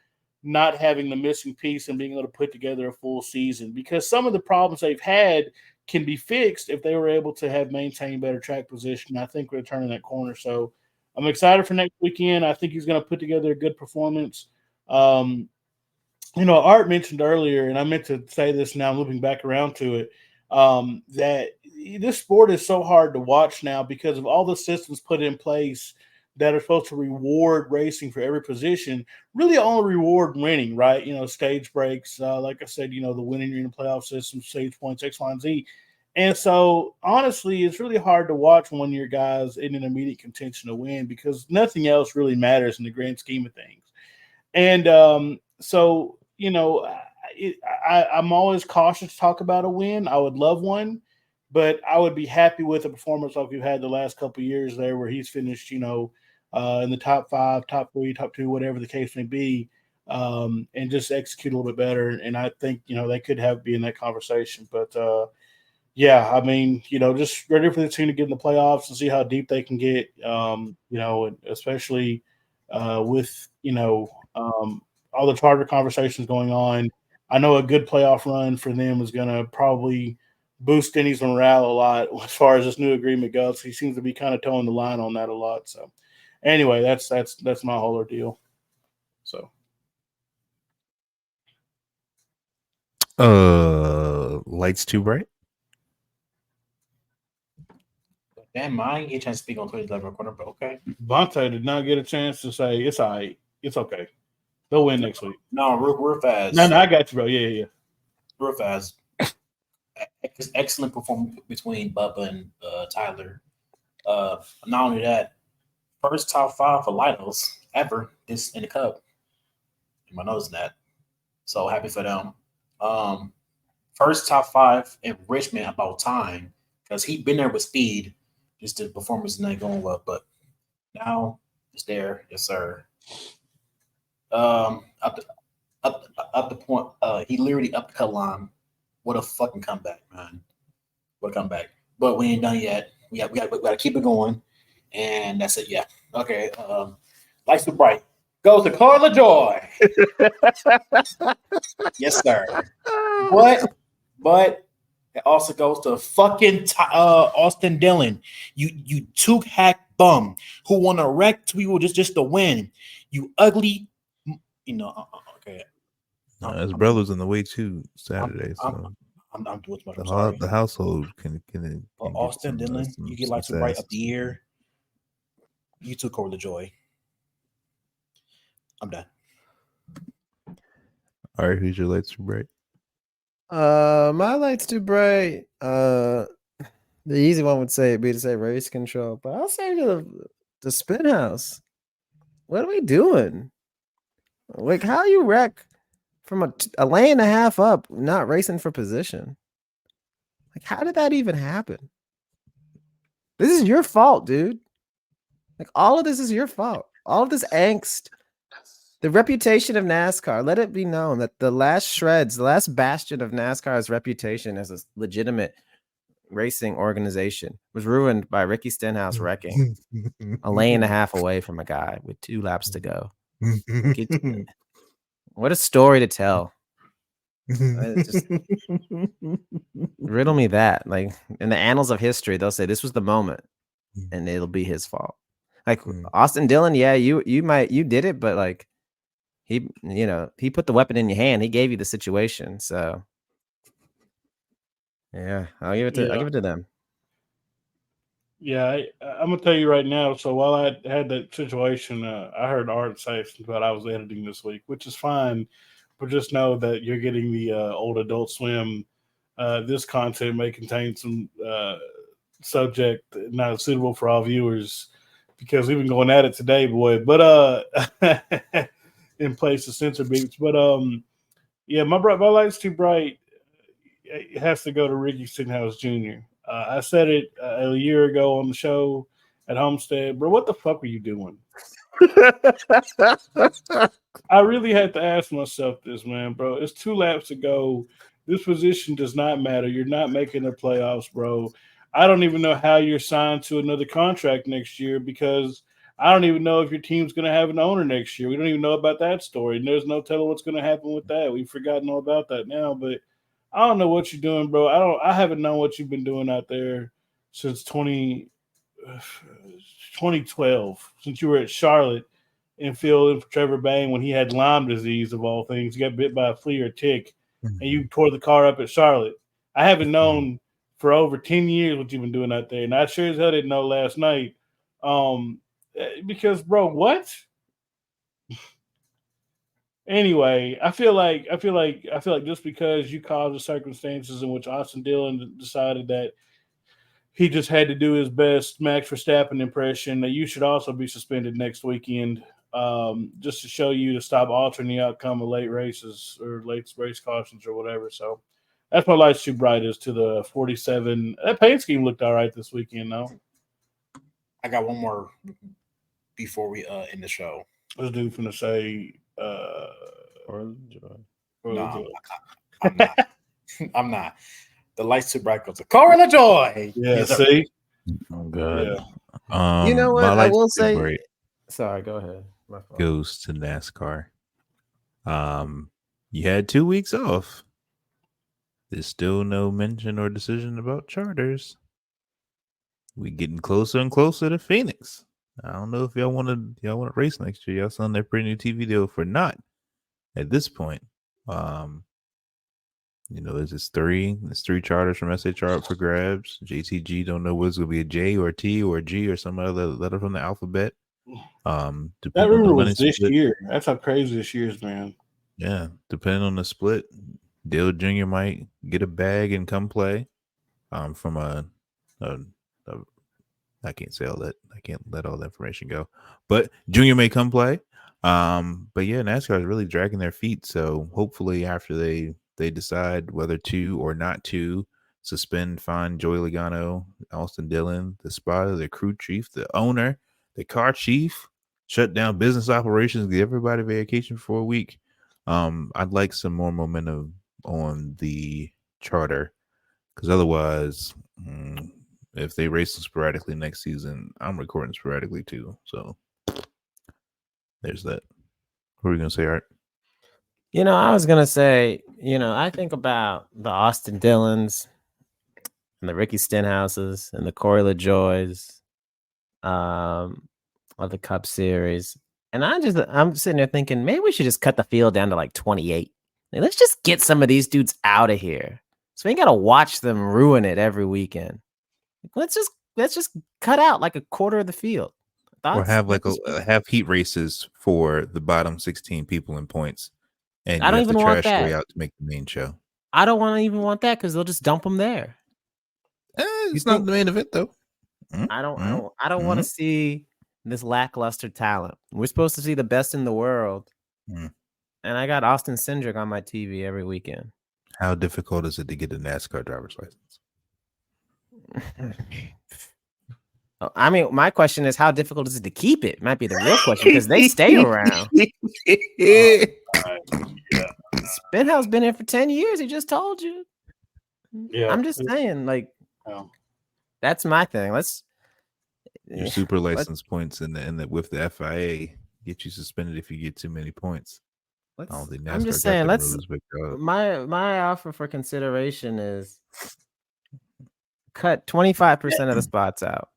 not having the missing piece and being able to put together a full season, because some of the problems they've had can be fixed if they were able to have maintained better track position. I think we're turning that corner. So I'm excited for next weekend. I think he's going to put together a good performance. Art mentioned earlier, and I meant to say this now, I'm looping back around to it, that this sport is so hard to watch now because of all the systems put in place that are supposed to reward racing for every position, really only reward winning, right? Stage breaks, like I said, the winning in the playoff system, stage points, X, Y, and Z. And so, honestly, it's really hard to watch when your guys in an immediate contention to win, because nothing else really matters in the grand scheme of things. And I'm always cautious to talk about a win. I would love one, but I would be happy with a performance like we've had the last couple of years there, where he's finished, in the top 5, top 3, top 2, whatever the case may be, and just execute a little bit better. And I think, they could be in that conversation. But, yeah, I mean, just ready for the team to get in the playoffs and see how deep they can get, and especially with, all the charter conversations going on. I know a good playoff run for them is going to probably boost Denny's morale a lot as far as this new agreement goes. He seems to be kind of towing the line on that a lot. So anyway, that's my whole ordeal. So lights too bright. Damn, I didn't get a chance to speak on Twitch live recorder, but okay. Vontae did not get a chance to say it's all right. It's okay. They'll win next week. No, real fast. No, I got you, bro. Yeah. Real fast. Excellent performance between Bubba and Tyler. Not only that, first top 5 for Litos ever this in the Cup. I noticed that. So happy for them. First top 5 in Richmond about time, because he'd been there with speed. Just the performance not going well, but now it's there. Yes, sir. Up the point, he literally up the cut line. What a fucking comeback, man! What a comeback! But we ain't done yet. We got to keep it going, and that's it. Yeah. Okay. Lights too bright. Goes to Carla Joy. Yes, sir. But it also goes to fucking Austin Dillon. You two hack bum who want to wreck people just to win. You ugly. Okay. His brother's on the way too Saturday, I'm doing too much. The household can Austin Dillon, you get like some right up the ear. You took over the joy. I'm done. All right, who's your lights too bright? My lights too bright. The easy one would be to say race control, but I'll say the spin house. What are we doing? Like, how you wreck from a lane and a half up, not racing for position? Like, how did that even happen? This is your fault, dude. Like, all of this is your fault. All of this angst, the reputation of NASCAR. Let it be known that the last shreds, the last bastion of NASCAR's reputation as a legitimate racing organization was ruined by Ricky Stenhouse wrecking a lane and a half away from a guy with 2 laps to go. What a story to tell. Just riddle me that. Like, in the annals of history, they'll say this was the moment and it'll be his fault. Like Austin Dillon, yeah, you did it, but like he put the weapon in your hand. He gave you the situation. So yeah, I'll give it to them. Yeah, I'm gonna tell you right now. So while I had that situation, I heard Art say what I was editing this week, which is fine. But just know that you're getting the old Adult Swim. This content may contain some subject not suitable for all viewers because we've been going at it today, boy. But in place of censor beats. But yeah, my light's too bright. It has to go to Ricky Stenhouse Jr. I said it a year ago on the show at Homestead, bro. What the fuck were you doing? I really had to ask myself this, man, bro. It's 2 laps to go. This position does not matter. You're not making the playoffs, bro. I don't even know how you're signed to another contract next year because I don't even know if your team's going to have an owner next year. We don't even know about that story. And there's no telling what's going to happen with that. We've forgotten all about that now, but I don't know what you're doing, bro. I haven't known what you've been doing out there since 2012, since you were at Charlotte and filled in for Trevor Bayne when he had Lyme disease, of all things. He got bit by a flea or tick, and you tore the car up at Charlotte. I haven't known for over 10 years what you've been doing out there, and I sure as hell didn't know last night. Because, bro, what? Anyway, I feel like just because you caused the circumstances in which Austin Dillon decided that he just had to do his best Max Verstappen impression, that you should also be suspended next weekend, just to show you to stop altering the outcome of late races or late race cautions or whatever. So that's my light's too bright is to the 47. That paint scheme looked all right this weekend, though. I got one more before we end the show. This dude finna say No, I'm not. I'm not. The lights too bright goes to Corey LaJoy. Yeah, Yes, see? Oh god. Yeah. You know what? my I light's will too say. bright Sorry, go ahead. My fault. goes to NASCAR. You had 2 weeks off. There's still no mention or decision about charters. We getting closer and closer to Phoenix. I don't know if y'all want to race next year. Y'all signed that pretty new TV deal for not at this point. There's 3 charters from SHR up for grabs. JTG don't know what's gonna be a J or a T or a G or some other letter from the alphabet. That rumor was this year. That's how crazy this year's, man. Yeah, depending on the split, Dale Jr. might get a bag and come play. From a I can't say all that. I can't let all the information go. But Junior may come play. But yeah, NASCAR is really dragging their feet. So hopefully after they decide whether to or not to suspend, fine Joey Logano, Austin Dillon, the spotter, the crew chief, the owner, the car chief, shut down business operations, give everybody vacation for a week. I'd like some more momentum on the charter because otherwise, if they race them sporadically next season, I'm recording sporadically too. So there's that. What are we going to say, Art? I was going to say, I think about the Austin Dillons and the Ricky Stenhouses and the Corey LaJoys of the Cup Series. And I'm sitting there thinking, maybe we should just cut the field down to like 28. Like, let's just get some of these dudes out of here. So we ain't got to watch them ruin it every weekend. Let's just cut out like a quarter of the field. Or have have heat races for the bottom 16 people in points, and I don't even want that. Way out to make the main show. I don't even want that because they'll just dump them there. It's not the main event though. I don't want to see this lackluster talent. We're supposed to see the best in the world, and I got Austin Cindric on my TV every weekend. How difficult is it to get a NASCAR driver's license? I mean, my question is, how difficult is it to keep it? Might be the real question because they stay around. Spinhouse been here for 10 years. He just told you. Yeah, I'm just saying, like, that's my thing. Your super license points in the with the FIA get you suspended if you get too many points. I don't think NASCAR I'm just got saying, them let's. rules, but, My offer for consideration is cut 25% of the spots out.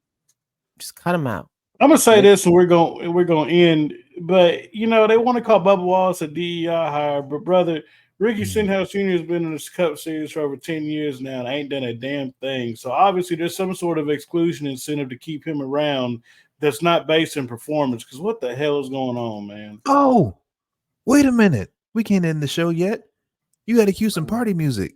Just cut them out. I'm gonna say this, and we're gonna end. But you know, they want to call Bubba Wallace a DEI hire, but brother, Ricky Stenhouse Jr. has been in this Cup Series for over 10 years now and ain't done a damn thing. So obviously, there's some sort of exclusion incentive to keep him around that's not based in performance. Because what the hell is going on, man? Oh, wait a minute. We can't end the show yet. You got to cue some party music.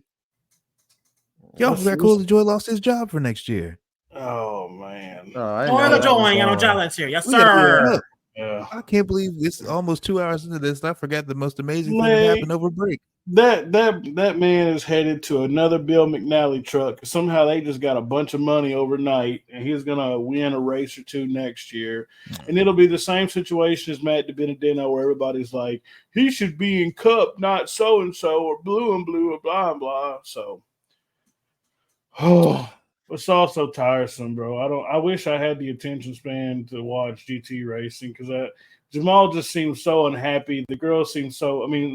Y'all forgot Cole Joy lost his job for next year. Oh man. Cole Joy ain't got no job next year. Yes, sir. I can't believe it's almost 2 hours into this. And I forgot the most amazing thing that happened over break. That man is headed to another Bill McNally truck. Somehow they just got a bunch of money overnight, and he's gonna win a race or two next year. And it'll be the same situation as Matt DiBenedetto, where everybody's like, he should be in Cup, not so and so, or blue and blue, or blah and blah. So, it's also tiresome, bro. I wish I had the attention span to watch GT racing because Jamal just seems so unhappy. The girls seem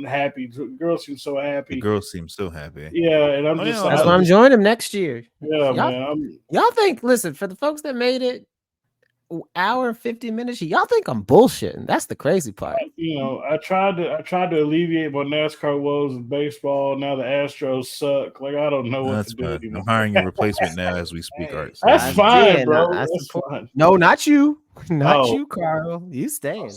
happy. The girls seem so happy. The girls seem so happy. Yeah, and I'm That's why I'm joining him next year. Yeah, man. Y'all think? Listen, for the folks that made it, hour and 50 minutes. Y'all think I'm bullshitting? That's the crazy part. You know, I tried to alleviate my NASCAR woes in baseball. Now the Astros suck. Like I don't know what to do anymore. I'm hiring a replacement now as we speak, Art. So That's fine, bro. That's fine. No, not you. Not you, Carl. You staying.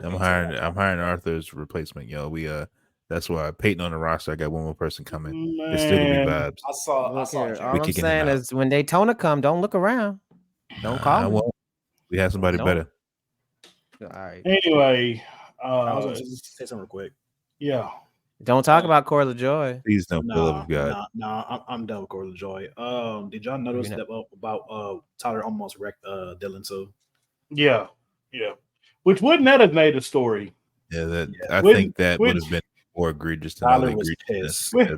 I'm hiring Arthur's replacement, yo. That's why Peyton on the roster. I got one more person coming. It's still gonna be vibes. I saw all I'm saying is when Daytona come, don't look around. Don't call me. We have somebody better. All right. Anyway, I was going to say something real quick. Yeah. Don't talk about Corey LaJoy. Please don't, for the love of God. No, I'm done with Corey LaJoy. Did y'all notice that about Tyler almost wrecked Dylan too? Yeah. Which wouldn't that have made a story? Yeah, I think that would have been more egregious than Tyler was pissed. Wouldn't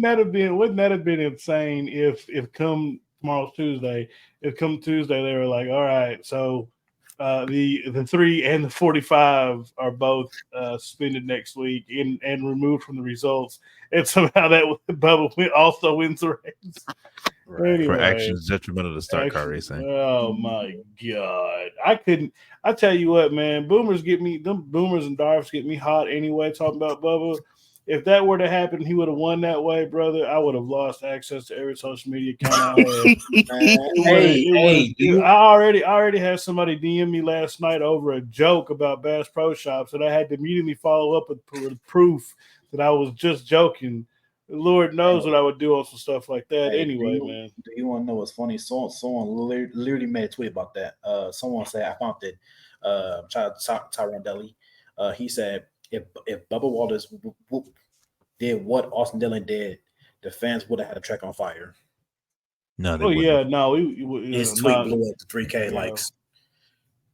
that have been insane if come tomorrow's Tuesday, if come Tuesday they were like, all right, so the 3 and the 45 are both suspended next week and removed from the results, and somehow that Bubba also wins the race. Right. Anyway, For actions detrimental to stock car racing. Oh my God. I tell you what, man, boomers and Darfs get me hot anyway, talking about Bubba. If that were to happen, he would have won that way, brother. I would have lost access to every social media account I had. I already had somebody DM me last night over a joke about Bass Pro Shops, and I had to immediately follow up with proof that I was just joking. Lord knows what I would do on some stuff like that. Anyway, man. Do you want to know what's funny? Someone literally made a tweet about that. Someone said, I found it. Tyrone Deli. He said, if Bubba Wallace did what Austin Dillon did, the fans would have had a track on fire. No, they his tweet blew up to 3K likes.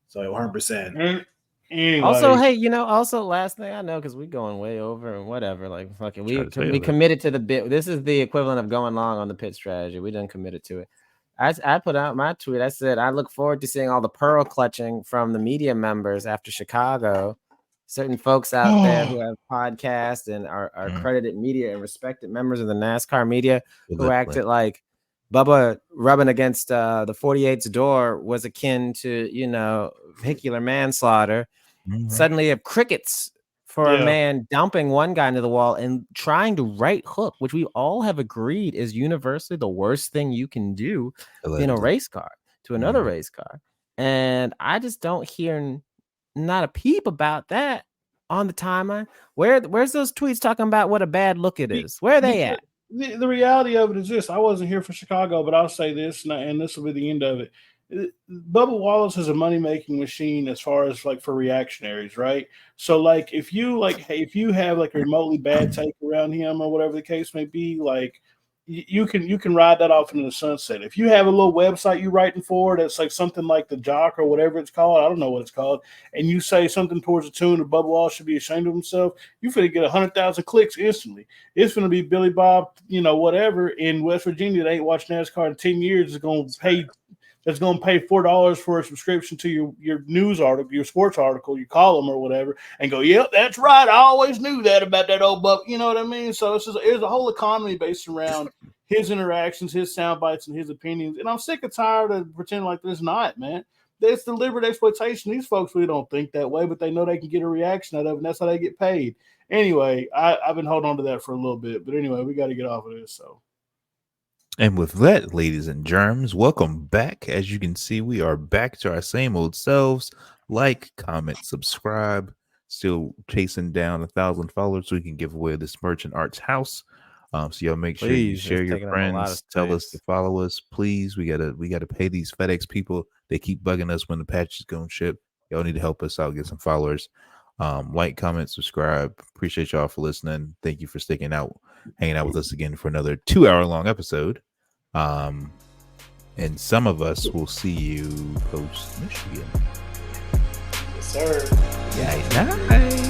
So 100%. Anyway. Also, hey, also last thing I know, because we're going way over and whatever, like fucking we committed to the bit. This is the equivalent of going long on the pit strategy. We done committed to it. I put out my tweet. I said I look forward to seeing all the pearl clutching from the media members after Chicago. Certain folks out there who have podcasts and are credited media and respected members of the NASCAR media who acted like Bubba rubbing against the 48's door was akin to, vehicular manslaughter. Mm-hmm. Suddenly, you have crickets for a man dumping one guy into the wall and trying to right hook, which we all have agreed is universally the worst thing you can do in a race car to another race car. And I just don't hear not a peep about that on the timeline. Where's those tweets talking about what a bad look it is? Where are they at? The reality of it is this. I wasn't here for Chicago, but I'll say this, and this will be the end of it. Bubba Wallace is a money-making machine as far as like for reactionaries, right? So like if you have like a remotely bad take around him or whatever the case may be, like you can ride that off into the sunset. If you have a little website you writing for that's like something like the Jock or whatever it's called, I don't know what it's called, and you say something towards the tune of Bubba Wallace should be ashamed of himself, you finna get 100,000 clicks instantly. It's gonna be Billy Bob, whatever in West Virginia that ain't watched NASCAR in 10 years is gonna pay. That's going to pay $4 for a subscription to your news article, your sports article, your column or whatever, and go, yep, that's right. I always knew that about that old buck. You know what I mean? So there's a whole economy based around his interactions, his sound bites, and his opinions. And I'm sick and tired of pretending like there's not, man. It's deliberate exploitation. These folks really don't think that way, but they know they can get a reaction out of it, and that's how they get paid. Anyway, I've been holding on to that for a little bit. But anyway, we got to get off of this, so. And with that, ladies and germs, welcome back. As you can see, we are back to our same old selves. Like, comment, subscribe. Still chasing down 1,000 followers so we can give away this Merchant Arts house. So y'all make sure you share your friends. Tell us to follow us, please. We gotta pay these FedEx people. They keep bugging us when the patch is going to ship. Y'all need to help us out, get some followers. Like, comment, subscribe. Appreciate y'all for listening. Thank you for sticking out, hanging out with us again for another 2-hour-long episode. And some of us will see you post Michigan. Yes, sir. Yeah, nice.